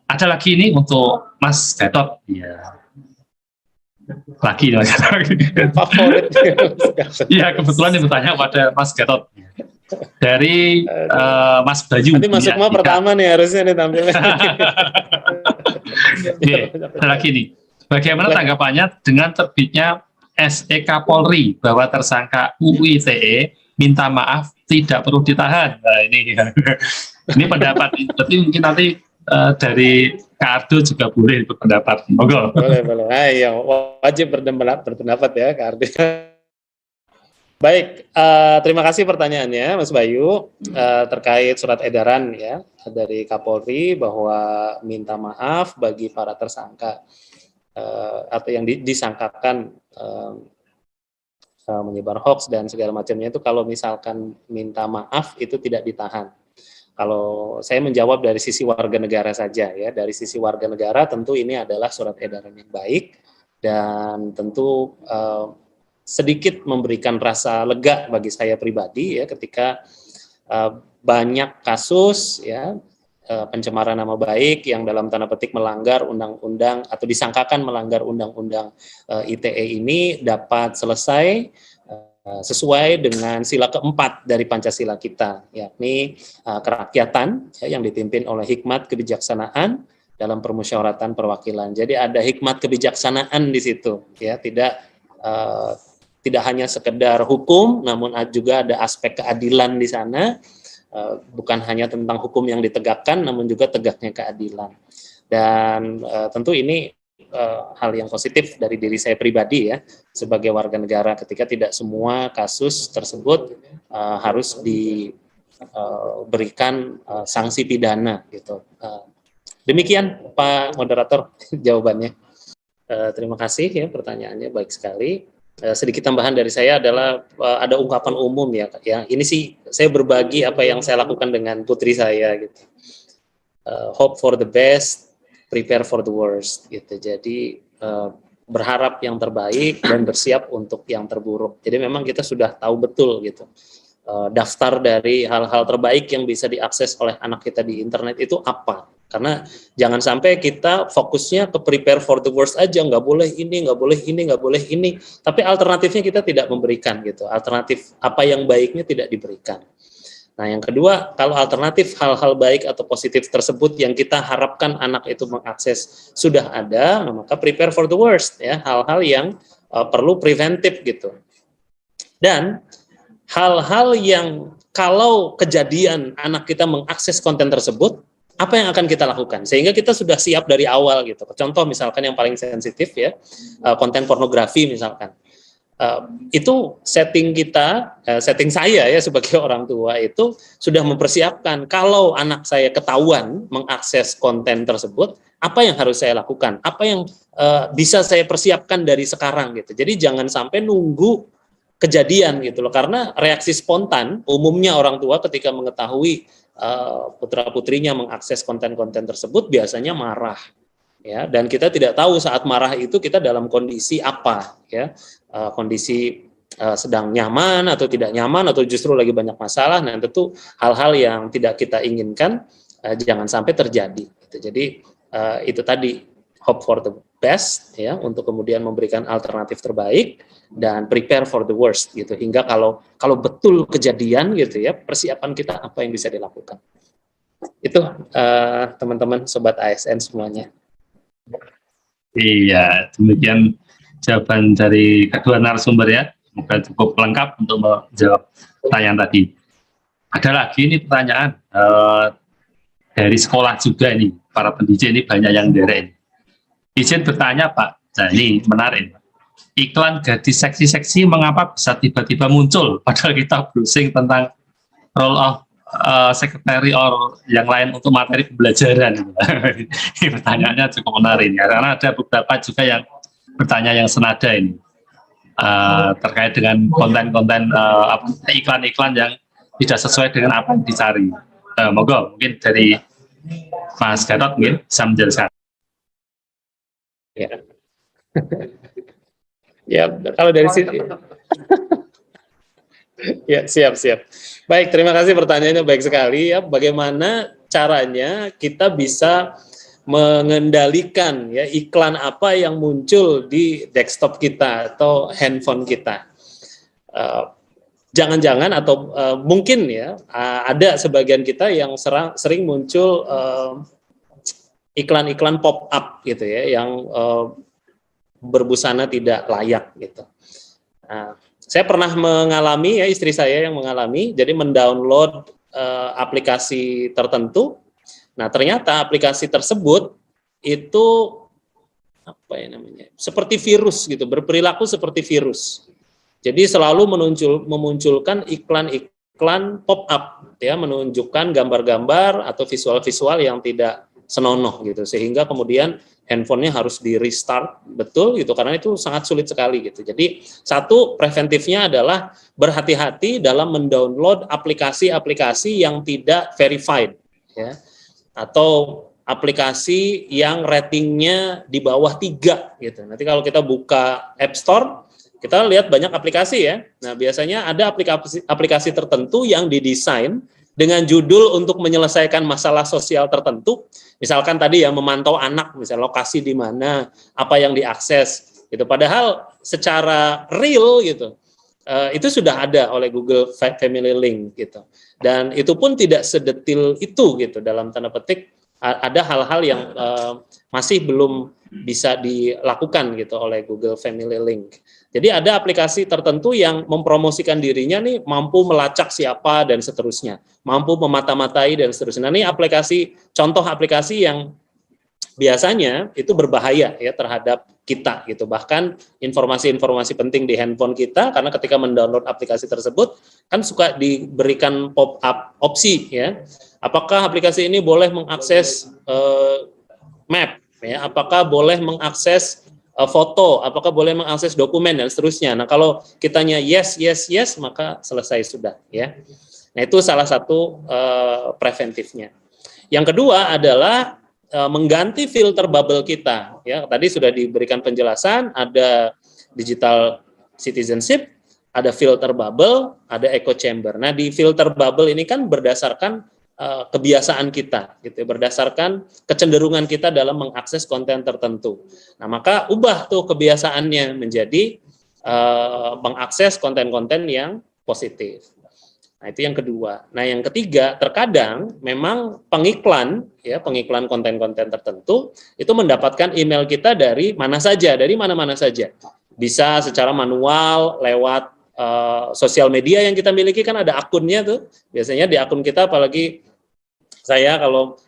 Ada lagi ini untuk Mas Gatot ya. Lagi Mas Gatot. Favorit. Iya, kebetulan yang bertanya pada Mas Gatot. Dari Mas Bayu. Nanti Mas Sukma pertama nih harusnya nih tampilnya. Ada lagi nih. Bagaimana tanggapannya dengan terbitnya SE Kapolri bahwa tersangka UU ITE minta maaf tidak perlu ditahan? Nah ini ini pendapat. Berarti mungkin nanti dari Kak Ardo juga boleh berpendapat. Monggo. Boleh. Iya, wajib berpendapat ya Kak Ardi. Baik, terima kasih pertanyaannya Mas Bayu terkait surat edaran ya dari Kapolri bahwa minta maaf bagi para tersangka atau yang disangkakan menyebar hoax dan segala macamnya itu kalau misalkan minta maaf itu tidak ditahan. Kalau saya menjawab dari sisi warga negara saja ya, dari sisi warga negara tentu ini adalah surat edaran yang baik dan tentu sedikit memberikan rasa lega bagi saya pribadi ya ketika banyak kasus ya pencemaran nama baik yang dalam tanda petik melanggar undang-undang atau disangkakan melanggar undang-undang ITE ini dapat selesai sesuai dengan sila keempat dari Pancasila kita, yakni kerakyatan yang dipimpin oleh hikmat kebijaksanaan dalam permusyawaratan perwakilan. Jadi ada hikmat kebijaksanaan di situ, ya tidak hanya sekedar hukum, namun juga ada aspek keadilan di sana. Bukan hanya tentang hukum yang ditegakkan, namun juga tegaknya keadilan. Dan tentu ini hal yang positif dari diri saya pribadi ya sebagai warga negara ketika tidak semua kasus tersebut harus diberikan sanksi pidana gitu. Demikian Pak Moderator jawabannya. Terima kasih ya pertanyaannya baik sekali. Sedikit tambahan dari saya adalah ada ungkapan umum ya ini sih saya berbagi apa yang saya lakukan dengan putri saya gitu. Hope for the best, prepare for the worst gitu. Jadi berharap yang terbaik dan bersiap untuk yang terburuk. Jadi memang kita sudah tahu betul gitu daftar dari hal-hal terbaik yang bisa diakses oleh anak kita di internet itu apa. Karena jangan sampai kita fokusnya ke prepare for the worst aja, nggak boleh ini, nggak boleh ini, nggak boleh ini. Tapi alternatifnya kita tidak memberikan gitu. Alternatif apa yang baiknya tidak diberikan. Nah, yang kedua, kalau alternatif hal-hal baik atau positif tersebut yang kita harapkan anak itu mengakses sudah ada, nah maka prepare for the worst ya, hal-hal yang perlu preventif gitu. Dan hal-hal yang kalau kejadian anak kita mengakses konten tersebut, apa yang akan kita lakukan? Sehingga kita sudah siap dari awal gitu. Contoh misalkan yang paling sensitif ya, konten pornografi misalkan. Itu setting saya ya sebagai orang tua itu sudah mempersiapkan kalau anak saya ketahuan mengakses konten tersebut, apa yang harus saya lakukan, apa yang bisa saya persiapkan dari sekarang gitu. Jadi jangan sampai nunggu kejadian gitu loh, karena reaksi spontan umumnya orang tua ketika mengetahui putra-putrinya mengakses konten-konten tersebut biasanya marah. Ya, dan kita tidak tahu saat marah itu kita dalam kondisi apa ya, kondisi sedang nyaman atau tidak nyaman atau justru lagi banyak masalah. Nah tentu hal-hal yang tidak kita inginkan jangan sampai terjadi gitu. Jadi itu tadi hope for the best ya, untuk kemudian memberikan alternatif terbaik dan prepare for the worst gitu, hingga kalau betul kejadian gitu ya, persiapan kita apa yang bisa dilakukan. Itu teman-teman sobat ASN semuanya. Iya, demikian jawaban dari kedua narasumber ya. Semoga cukup lengkap untuk menjawab pertanyaan tadi. Ada lagi ini pertanyaan dari sekolah juga ini, para pendidik ini banyak yang derek. Izin bertanya Pak, nah ini menarik. Iklan gadis seksi-seksi mengapa bisa tiba-tiba muncul padahal kita browsing tentang role of sekretari or yang lain untuk materi pembelajaran. Ini pertanyaannya cukup menarik ya, karena ada beberapa juga yang bertanya yang senada ini terkait dengan konten-konten iklan-iklan yang tidak sesuai dengan apa yang dicari. Moga mungkin dari Mas Gatot mungkin bisa menjelaskan. Ya. Ya, kalau dari sini ya, siap. Baik, terima kasih pertanyaannya baik sekali ya. Bagaimana caranya kita bisa mengendalikan ya iklan apa yang muncul di desktop kita atau handphone kita? Jangan-jangan atau mungkin ya ada sebagian kita yang sering muncul iklan-iklan pop up gitu ya, yang berbusana tidak layak gitu. Nah, saya pernah mengalami, ya istri saya yang mengalami, jadi mendownload aplikasi tertentu. Nah, ternyata aplikasi tersebut itu apa ya namanya? Seperti virus gitu, berperilaku seperti virus. Jadi selalu memunculkan iklan-iklan pop up ya, menunjukkan gambar-gambar atau visual-visual yang tidak senonoh gitu, sehingga kemudian handphonenya harus di restart betul gitu, karena itu sangat sulit sekali gitu. Jadi satu, preventifnya adalah berhati-hati dalam mendownload aplikasi-aplikasi yang tidak verified ya, atau aplikasi yang ratingnya di bawah 3 gitu. Nanti kalau kita buka App Store, kita lihat banyak aplikasi ya. Nah, biasanya ada aplikasi tertentu yang didesain dengan judul untuk menyelesaikan masalah sosial tertentu. Misalkan tadi ya, memantau anak, misalnya lokasi di mana, apa yang diakses gitu. Padahal secara real gitu, itu sudah ada oleh Google Family Link gitu. Dan itu pun tidak sedetil itu gitu, dalam tanda petik ada hal-hal yang masih belum bisa dilakukan gitu oleh Google Family Link. Jadi ada aplikasi tertentu yang mempromosikan dirinya nih mampu melacak siapa dan seterusnya, mampu memata-matai dan seterusnya. Nah, ini contoh aplikasi yang biasanya itu berbahaya ya terhadap kita gitu. Bahkan informasi-informasi penting di handphone kita, karena ketika mendownload aplikasi tersebut kan suka diberikan pop-up opsi ya. Apakah aplikasi ini boleh mengakses map ya, apakah boleh mengakses foto, apakah boleh mengakses dokumen dan seterusnya. Nah, kalau kitanya yes, maka selesai sudah ya. Nah, itu salah satu preventifnya. Yang kedua adalah mengganti filter bubble kita ya. Tadi sudah diberikan penjelasan, ada digital citizenship, ada filter bubble, ada echo chamber. Nah, di filter bubble ini kan berdasarkan kebiasaan kita gitu, berdasarkan kecenderungan kita dalam mengakses konten tertentu. Nah, maka ubah tuh kebiasaannya menjadi mengakses konten-konten yang positif. Nah, itu yang kedua. Nah, yang ketiga, terkadang memang pengiklan konten-konten tertentu itu mendapatkan email kita dari mana saja, dari mana-mana saja. Bisa secara manual lewat sosial media yang kita miliki, kan ada akunnya tuh. Biasanya di akun kita, apalagi saya kalau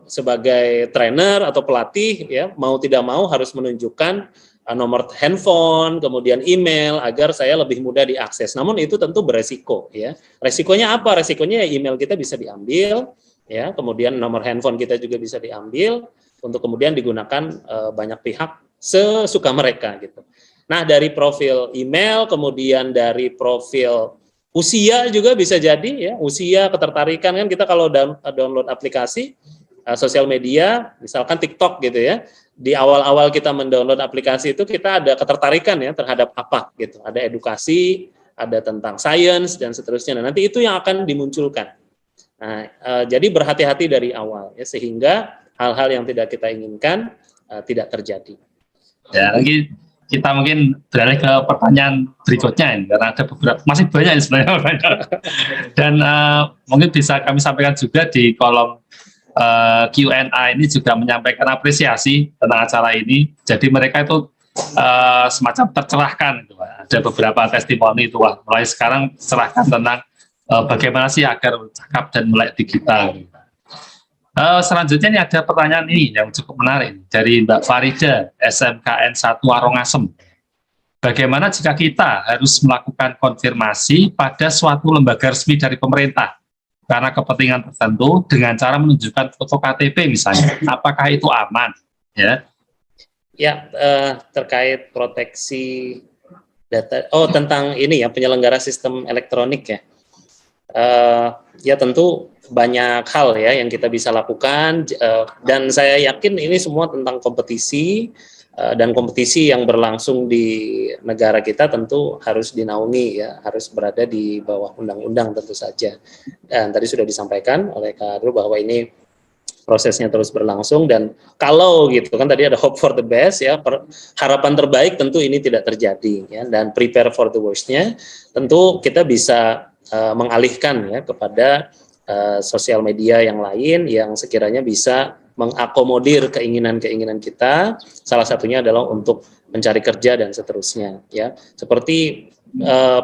sebagai trainer atau pelatih ya, mau tidak mau harus menunjukkan nomor handphone, kemudian email agar saya lebih mudah diakses. Namun itu tentu beresiko ya. Resikonya apa? Resikonya email kita bisa diambil ya, kemudian nomor handphone kita juga bisa diambil untuk kemudian digunakan banyak pihak sesuka mereka gitu. Nah, dari profil email, kemudian dari profil usia juga bisa jadi ya, usia, ketertarikan kan kita kalau download aplikasi sosial media, misalkan TikTok gitu ya, di awal-awal kita mendownload aplikasi itu kita ada ketertarikan ya terhadap apa gitu, ada edukasi, ada tentang sains dan seterusnya. Nah, nanti itu yang akan dimunculkan. Nah, jadi berhati-hati dari awal ya, sehingga hal-hal yang tidak kita inginkan tidak terjadi. Ya, lagi kita mungkin beralih ke pertanyaan berikutnya ini, karena ada beberapa, masih banyak ini sebenarnya. Dan mungkin bisa kami sampaikan juga di kolom Q&A ini juga menyampaikan apresiasi tentang acara ini. Jadi mereka itu semacam tercerahkan gitu. Ada beberapa testimoni itu, wah, mulai sekarang cerahkan tentang bagaimana sih agar cakap dan melek digital. Selanjutnya ini ada pertanyaan ini yang cukup menarik dari Mbak Farida, SMKN 1 Warongasem. Bagaimana jika kita harus melakukan konfirmasi pada suatu lembaga resmi dari pemerintah karena kepentingan tertentu dengan cara menunjukkan foto KTP misalnya, apakah itu aman? Ya, terkait proteksi data, tentang ini ya, penyelenggara sistem elektronik ya. Ya tentu banyak hal ya yang kita bisa lakukan, dan saya yakin ini semua tentang kompetisi, dan kompetisi yang berlangsung di negara kita tentu harus dinaungi ya, harus berada di bawah undang-undang tentu saja. Dan tadi sudah disampaikan oleh Kak Adru bahwa ini prosesnya terus berlangsung, dan kalau gitu kan tadi ada hope for the best ya, harapan terbaik tentu ini tidak terjadi ya, dan prepare for the worst-nya tentu kita bisa mengalihkan ya kepada sosial media yang lain yang sekiranya bisa mengakomodir keinginan-keinginan kita. Salah satunya adalah untuk mencari kerja dan seterusnya, ya. Seperti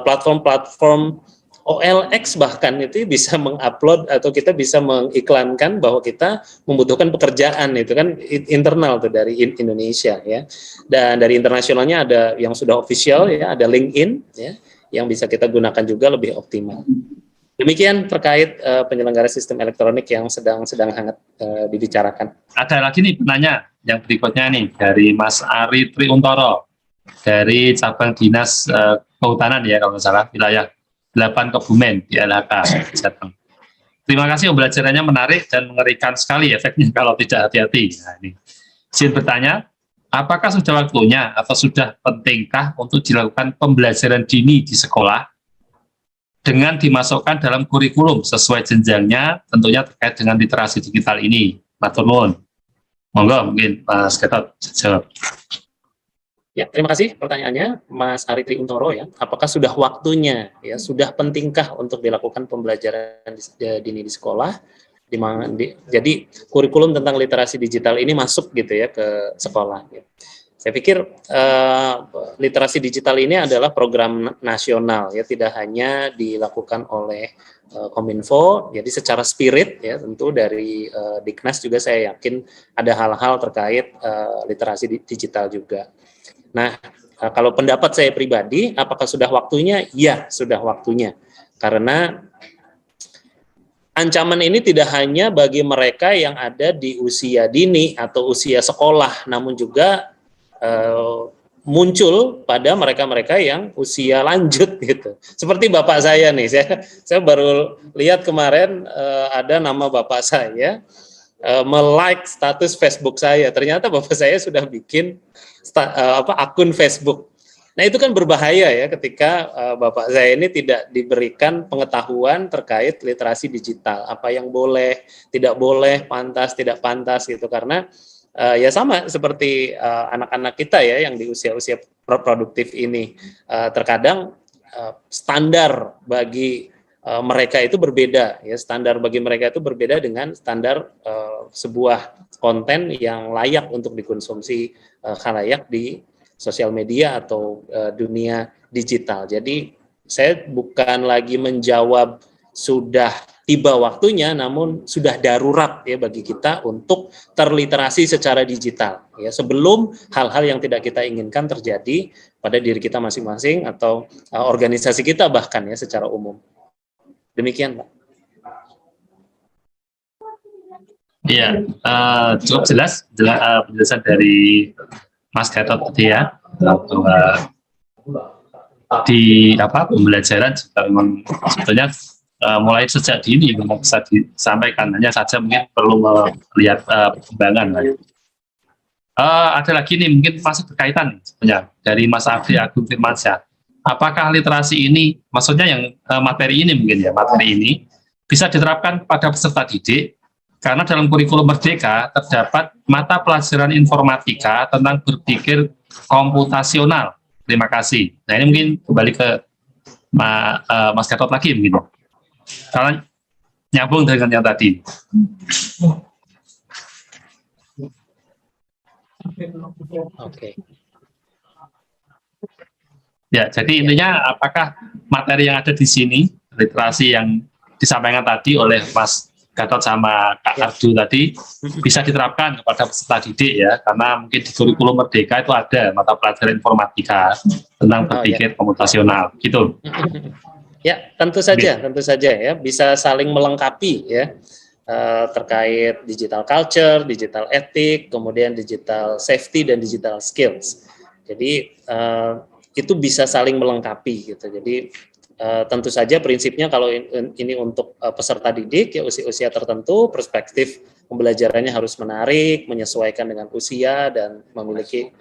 platform-platform OLX bahkan itu bisa mengupload atau kita bisa mengiklankan bahwa kita membutuhkan pekerjaan, itu kan internal tuh dari Indonesia, ya. Dan dari internasionalnya ada yang sudah official, ya, ada LinkedIn, ya, yang bisa kita gunakan juga lebih optimal. Demikian terkait penyelenggara sistem elektronik yang sedang hangat dibicarakan. Ada lagi nih penanya yang berikutnya nih dari Mas Ari Triuntoro dari cabang dinas kehutanan, ya kalau nggak salah, wilayah 8 Kebumen di LHK Jateng. Terima kasih, pembelajarannya menarik dan mengerikan sekali efeknya kalau tidak hati-hati. Nah, ini izin bertanya, apakah sudah waktunya atau sudah pentingkah untuk dilakukan pembelajaran dini di sekolah dengan dimasukkan dalam kurikulum sesuai jenjangnya, tentunya terkait dengan literasi digital ini? Matur nuwun. Monggo mungkin Mas Gatot jawab. Ya, terima kasih pertanyaannya, Mas Ari Triuntoro, ya. Apakah sudah waktunya, ya, sudah pentingkah untuk dilakukan pembelajaran dini di sekolah? Jadi kurikulum tentang literasi digital ini masuk gitu ya ke sekolah. Ya. Saya pikir literasi digital ini adalah program nasional, ya, tidak hanya dilakukan oleh Kominfo. Jadi secara spirit, ya, tentu dari Diknas juga saya yakin ada hal-hal terkait literasi digital juga. Nah, kalau pendapat saya pribadi, apakah sudah waktunya? Ya, sudah waktunya. Karena ancaman ini tidak hanya bagi mereka yang ada di usia dini atau usia sekolah, namun juga muncul pada mereka-mereka yang usia lanjut gitu. Seperti bapak saya nih, saya baru lihat kemarin ada nama bapak saya me-like status Facebook saya. Ternyata bapak saya sudah bikin akun Facebook. Nah, itu kan berbahaya ya ketika bapak saya ini tidak diberikan pengetahuan terkait literasi digital, apa yang boleh, tidak boleh, pantas, tidak pantas gitu. Karena ya sama seperti anak-anak kita ya yang di usia-usia produktif ini, terkadang standar bagi mereka itu berbeda, ya, standar bagi mereka itu berbeda dengan standar sebuah konten yang layak untuk dikonsumsi khalayak di sosial media atau dunia digital. Jadi saya bukan lagi menjawab sudah tiba waktunya, namun sudah darurat ya bagi kita untuk terliterasi secara digital, ya, sebelum hal-hal yang tidak kita inginkan terjadi pada diri kita masing-masing atau organisasi kita bahkan ya secara umum. Demikian, Pak. Iya, cukup jelas penjelasan dari Mas Gatot tadi ya, bahwa di pembelajaran juga memang sebetulnya mulai sejak dini memang bisa disampaikan, hanya saja mungkin perlu melihat perkembangan. Ada lagi nih mungkin masih berkaitan sebenarnya dari Mas Afri Agung Firmansyah. Apakah literasi ini, maksudnya yang materi ini mungkin ya, materi ini bisa diterapkan pada peserta didik, karena dalam kurikulum Merdeka terdapat mata pelajaran informatika tentang berpikir komputasional. Terima kasih. Nah, ini mungkin kembali ke Mas Gatot lagi mungkin, karena nyambung dengan yang tadi. Oke. Ya, jadi intinya apakah materi yang ada di sini, literasi yang disampaikan tadi oleh Mas Gatot sama Kak Ardu tadi, bisa diterapkan kepada peserta didik ya, karena mungkin di kurikulum Merdeka itu ada mata pelajaran informatika tentang berpikir komputasional, gitu. Ya, tentu saja ya, bisa saling melengkapi ya, terkait digital culture, digital ethic, kemudian digital safety dan digital skills. Jadi itu bisa saling melengkapi gitu. Jadi tentu saja prinsipnya kalau ini untuk peserta didik ya usia tertentu, perspektif pembelajarannya harus menarik, menyesuaikan dengan usia dan memiliki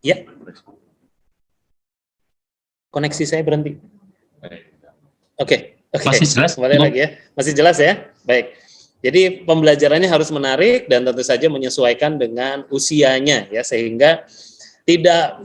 ya. Koneksi saya berhenti. Oke. Masih jelas? Kembali lagi ya. Masih jelas ya? Baik. Jadi pembelajarannya harus menarik dan tentu saja menyesuaikan dengan usianya ya, sehingga tidak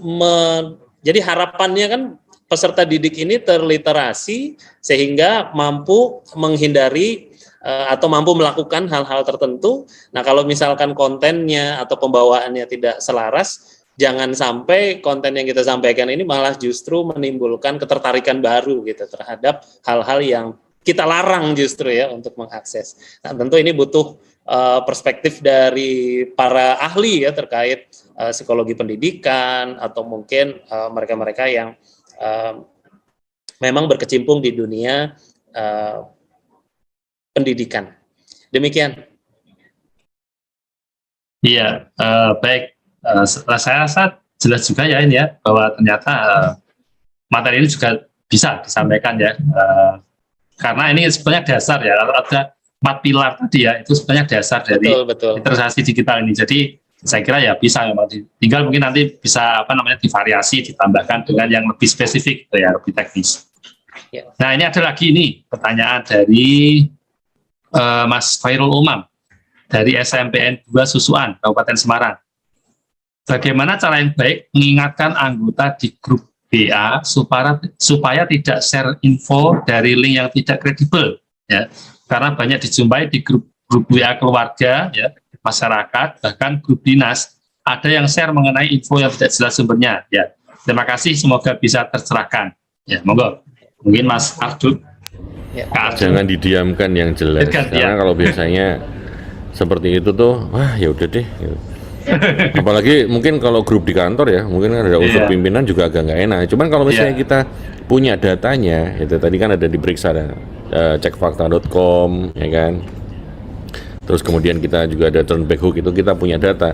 jadi harapannya kan peserta didik ini terliterasi sehingga mampu menghindari atau mampu melakukan hal-hal tertentu. Nah, kalau misalkan kontennya atau pembawaannya tidak selaras, jangan sampai konten yang kita sampaikan ini malah justru menimbulkan ketertarikan baru gitu terhadap hal-hal yang kita larang justru ya untuk mengakses. Nah, tentu ini butuh perspektif dari para ahli ya terkait psikologi pendidikan atau mungkin mereka-mereka yang memang berkecimpung di dunia pendidikan. Demikian. Iya, baik. Saya rasa jelas juga ya ini ya bahwa ternyata materi ini juga bisa disampaikan ya, karena ini sebenarnya dasar ya, ada 4 pilar tadi ya, itu sebenarnya dasar dari literasi digital ini. Jadi saya kira ya bisa memang, tinggal mungkin nanti bisa divariasi, ditambahkan dengan yang lebih spesifik gitu ya, lebih teknis. Ya. Nah, ini ada lagi nih pertanyaan dari Mas Khairul Umam dari SMPN 2 Susuan, Kabupaten Semarang. Bagaimana cara yang baik mengingatkan anggota di grup BA supaya tidak share info dari link yang tidak kredibel ya, karena banyak dijumpai di grup WA keluarga ya, masyarakat, bahkan grup dinas ada yang share mengenai info yang tidak jelas sumbernya ya. Terima kasih, semoga bisa tercerahkan ya. Monggo, mungkin Mas Abdul. Ya. Jangan didiamkan yang jelas, karena kalau biasanya seperti itu tuh, wah ya udah deh gitu. Apalagi mungkin kalau grup di kantor ya, mungkin ada unsur pimpinan juga agak nggak enak. Cuman kalau misalnya kita punya datanya, itu tadi kan ada diperiksa, ada cekfakta.com, ya kan. Terus kemudian kita juga ada turn back hook, itu kita punya data.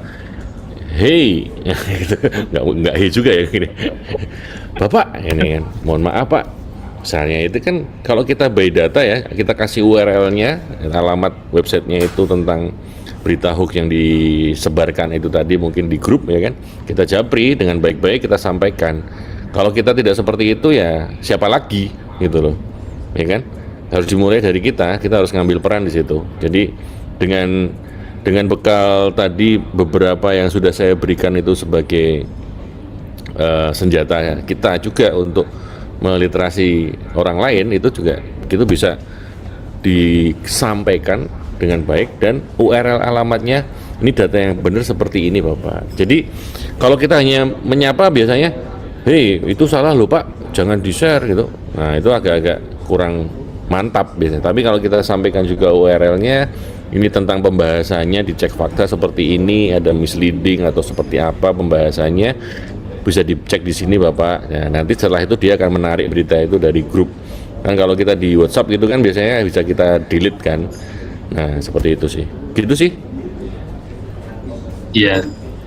Hey, gitu. nggak hey juga ya gini. Bapak, ini kan, mohon maaf Pak. Misalnya itu kan kalau kita by data ya, kita kasih URL-nya, alamat websitenya itu tentang berita hoax yang disebarkan itu tadi mungkin di grup ya kan, kita japri dengan baik-baik, kita sampaikan. Kalau kita tidak seperti itu ya siapa lagi gitu loh, ya kan, harus dimulai dari kita harus ngambil peran di situ. Jadi dengan bekal tadi beberapa yang sudah saya berikan itu sebagai senjata ya, kita juga untuk meliterasi orang lain, itu juga gitu bisa disampaikan dengan baik, dan URL alamatnya ini data yang benar seperti ini Bapak. Jadi kalau kita hanya menyapa biasanya, hei itu salah loh Pak, jangan di-share gitu. Nah itu agak-agak kurang mantap biasanya. Tapi kalau kita sampaikan juga URL-nya, ini tentang pembahasannya, dicek fakta seperti ini, ada misleading atau seperti apa pembahasannya, bisa dicek di sini Bapak. Nah, nanti setelah itu dia akan menarik berita itu dari grup. Kan kalau kita di WhatsApp gitu kan biasanya bisa kita delete kan. Nah, seperti itu sih. Gitu sih. Iya.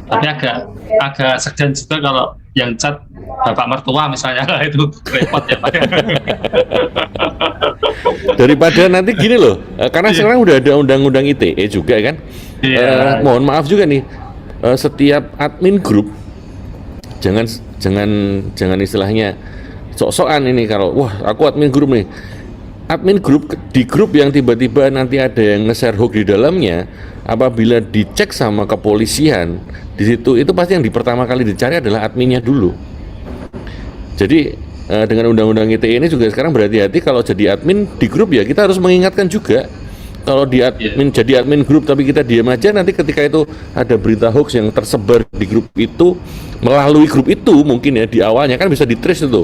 Tapi agak segan juga kalau yang chat bapak mertua misalnya, itu repot ya Pak. Daripada nanti gini loh, karena sekarang udah ada undang-undang ITE juga kan. Mohon maaf juga nih, setiap admin grup jangan istilahnya sok-sokan ini, kalau wah aku admin grup nih. Admin grup di grup yang tiba-tiba nanti ada yang nge-share hoax di dalamnya, apabila dicek sama kepolisian di situ, itu pasti yang pertama kali dicari adalah adminnya dulu. Jadi dengan undang-undang ITE ini juga sekarang berhati-hati kalau jadi admin di grup ya, kita harus mengingatkan juga. Kalau di admin jadi admin grup tapi kita diam aja, nanti ketika itu ada berita hoax yang tersebar di grup itu melalui grup itu, mungkin ya di awalnya kan bisa di-trace itu.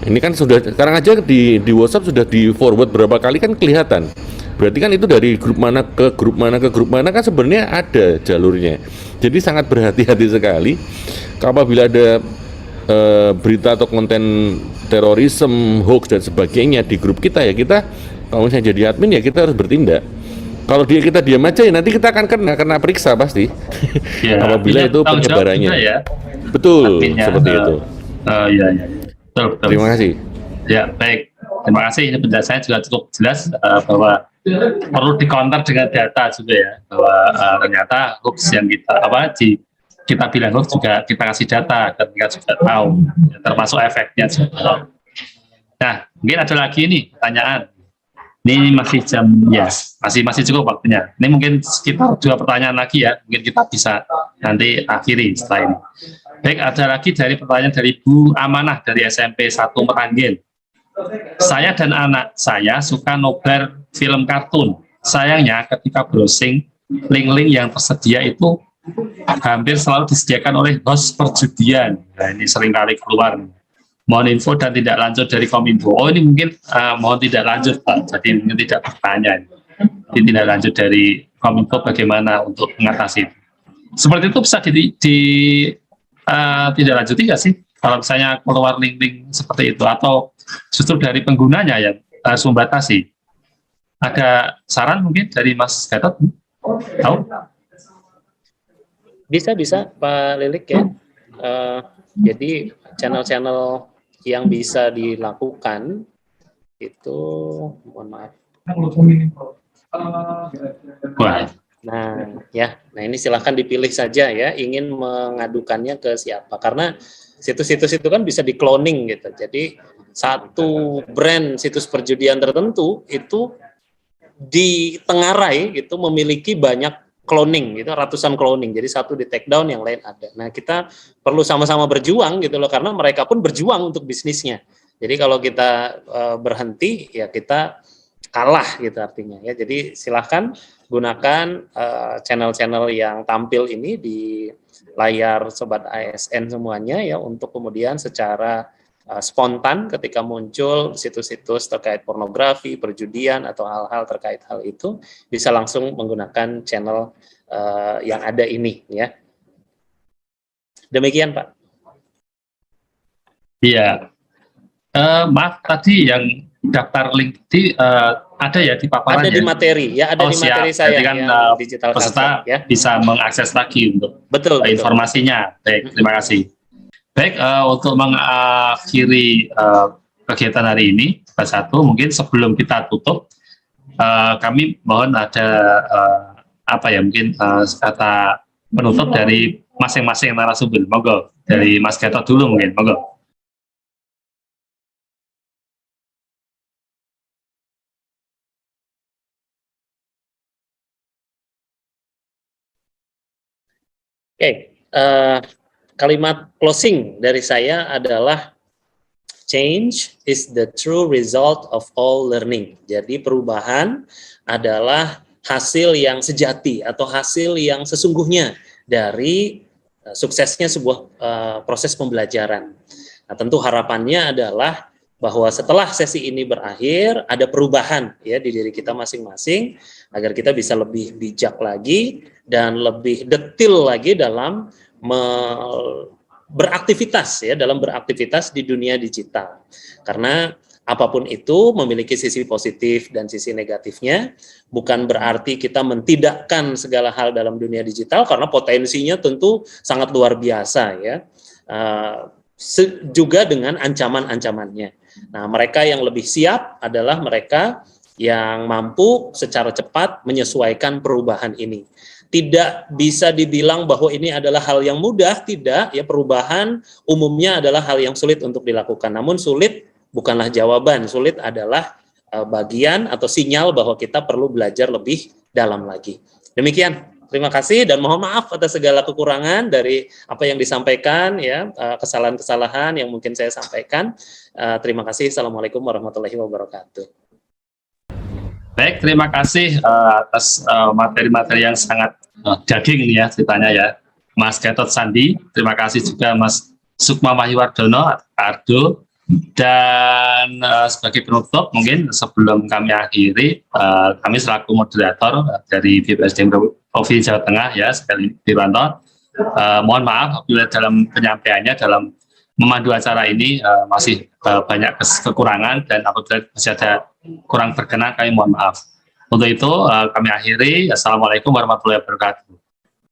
Ini kan sudah sekarang aja di WhatsApp sudah di forward berapa kali kan kelihatan. Berarti kan itu dari grup mana ke grup mana ke grup mana kan sebenarnya ada jalurnya. Jadi sangat berhati-hati sekali apabila ada berita atau konten terorisme, hoax dan sebagainya di grup kita, ya kita kalau misalnya jadi admin ya kita harus bertindak. Kalau kita diam aja ya nanti kita akan kena periksa pasti. Ya, apabila itu penyebarannya. Ya. Betul, adminnya, seperti itu. Iya. Betul. Terima kasih. Ya, baik. Terima kasih. Ini penjelasannya juga cukup jelas bahwa perlu di-counter dengan data juga ya, bahwa ternyata hoax yang kita bilang hoax juga kita kasih data dan kita juga tahu, ya, termasuk efeknya juga. Nah, mungkin ada lagi nih pertanyaan. Ini masih jam ya, masih cukup waktunya. Ini mungkin sekitar 2 pertanyaan lagi ya, mungkin kita bisa nanti akhiri setelah ini. Baik, ada lagi pertanyaan dari Bu Amanah dari SMP 1 Meranggen. Saya dan anak saya suka nobar film kartun sayangnya ketika browsing, link-link yang tersedia itu hampir selalu disediakan oleh host perjudian. Nah, ini seringkali keluar. Mohon info dan tidak lanjut dari Kominfo. Oh, ini mungkin mohon tidak lanjut, Pak. Jadi mungkin tidak bertanya. Ini tidak lanjut dari Kominfo bagaimana untuk mengatasi itu. Seperti itu bisa tidak lanjuti nggak sih? Kalau misalnya keluar link-link seperti itu, atau justru dari penggunanya yang harus membatasi. Ada saran mungkin dari Mas Gatot? Tahu? Bisa Pak Lilik ya. Jadi channel-channel yang bisa dilakukan itu, mohon maaf. Wah, Nah ini silahkan dipilih saja ya, ingin mengadukannya ke siapa. Karena situs-situs itu kan bisa di-cloning gitu. Jadi satu brand situs perjudian tertentu itu ditengarai gitu memiliki banyak cloning gitu, ratusan cloning. Jadi satu di take down, yang lain ada. Nah, kita perlu sama-sama berjuang gitu loh, karena mereka pun berjuang untuk bisnisnya. Jadi kalau kita berhenti ya kita kalah gitu artinya ya. Jadi silahkan gunakan channel-channel yang tampil ini di layar Sobat ASN semuanya ya, untuk kemudian secara spontan ketika muncul situs-situs terkait pornografi, perjudian, atau hal-hal terkait hal itu, bisa langsung menggunakan channel yang ada ini ya. Demikian Pak. iya. Maaf, tadi yang daftar link di ada ya di paparan Ada ya? di materi ya, ada di siap. materi saya Jadi kan yang digital peserta culture, ya. bisa mengakses lagi untuk Betul. informasinya. Baik, terima kasih. Baik, untuk mengakhiri kegiatan hari ini, satu mungkin sebelum kita tutup, kami mohon ada mungkin kata penutup dari masing-masing narasumber. Monggo, dari Mas Gatot dulu mungkin, monggo. Oke, kalimat closing dari saya adalah change is the true result of all learning. Jadi perubahan adalah hasil yang sejati atau hasil yang sesungguhnya dari suksesnya sebuah proses pembelajaran. Nah, tentu harapannya adalah bahwa setelah sesi ini berakhir ada perubahan ya di diri kita masing-masing, agar kita bisa lebih bijak lagi dan lebih detil lagi dalam beraktivitas ya, dalam beraktivitas di dunia digital. Karena apapun itu memiliki sisi positif dan sisi negatifnya, bukan berarti kita mentidakkan segala hal dalam dunia digital, karena potensinya tentu sangat luar biasa ya. Juga dengan ancaman-ancamannya. Nah, mereka yang lebih siap adalah mereka yang mampu secara cepat menyesuaikan perubahan ini. Tidak bisa dibilang bahwa ini adalah hal yang mudah, tidak. Ya, perubahan umumnya adalah hal yang sulit untuk dilakukan. Namun sulit bukanlah jawaban, sulit adalah bagian atau sinyal bahwa kita perlu belajar lebih dalam lagi. Demikian. Terima kasih dan mohon maaf atas segala kekurangan dari apa yang disampaikan ya, kesalahan-kesalahan yang mungkin saya sampaikan. Terima kasih. Assalamualaikum warahmatullahi wabarakatuh. Baik, terima kasih atas materi-materi yang sangat daging ya ceritanya ya, Mas Gatot Sandi. Terima kasih juga Mas Sukma Wahyuwardono, Ardo. Dan sebagai penutup mungkin sebelum kami akhiri, kami selaku moderator dari BPSDM Provinsi Jawa Tengah ya, sekali Dirwanto, mohon maaf apabila dalam penyampaiannya, dalam memandu acara ini masih banyak kekurangan, dan apabila masih ada kurang berkenan kami mohon maaf. Untuk itu kami akhiri. Assalamualaikum warahmatullahi wabarakatuh.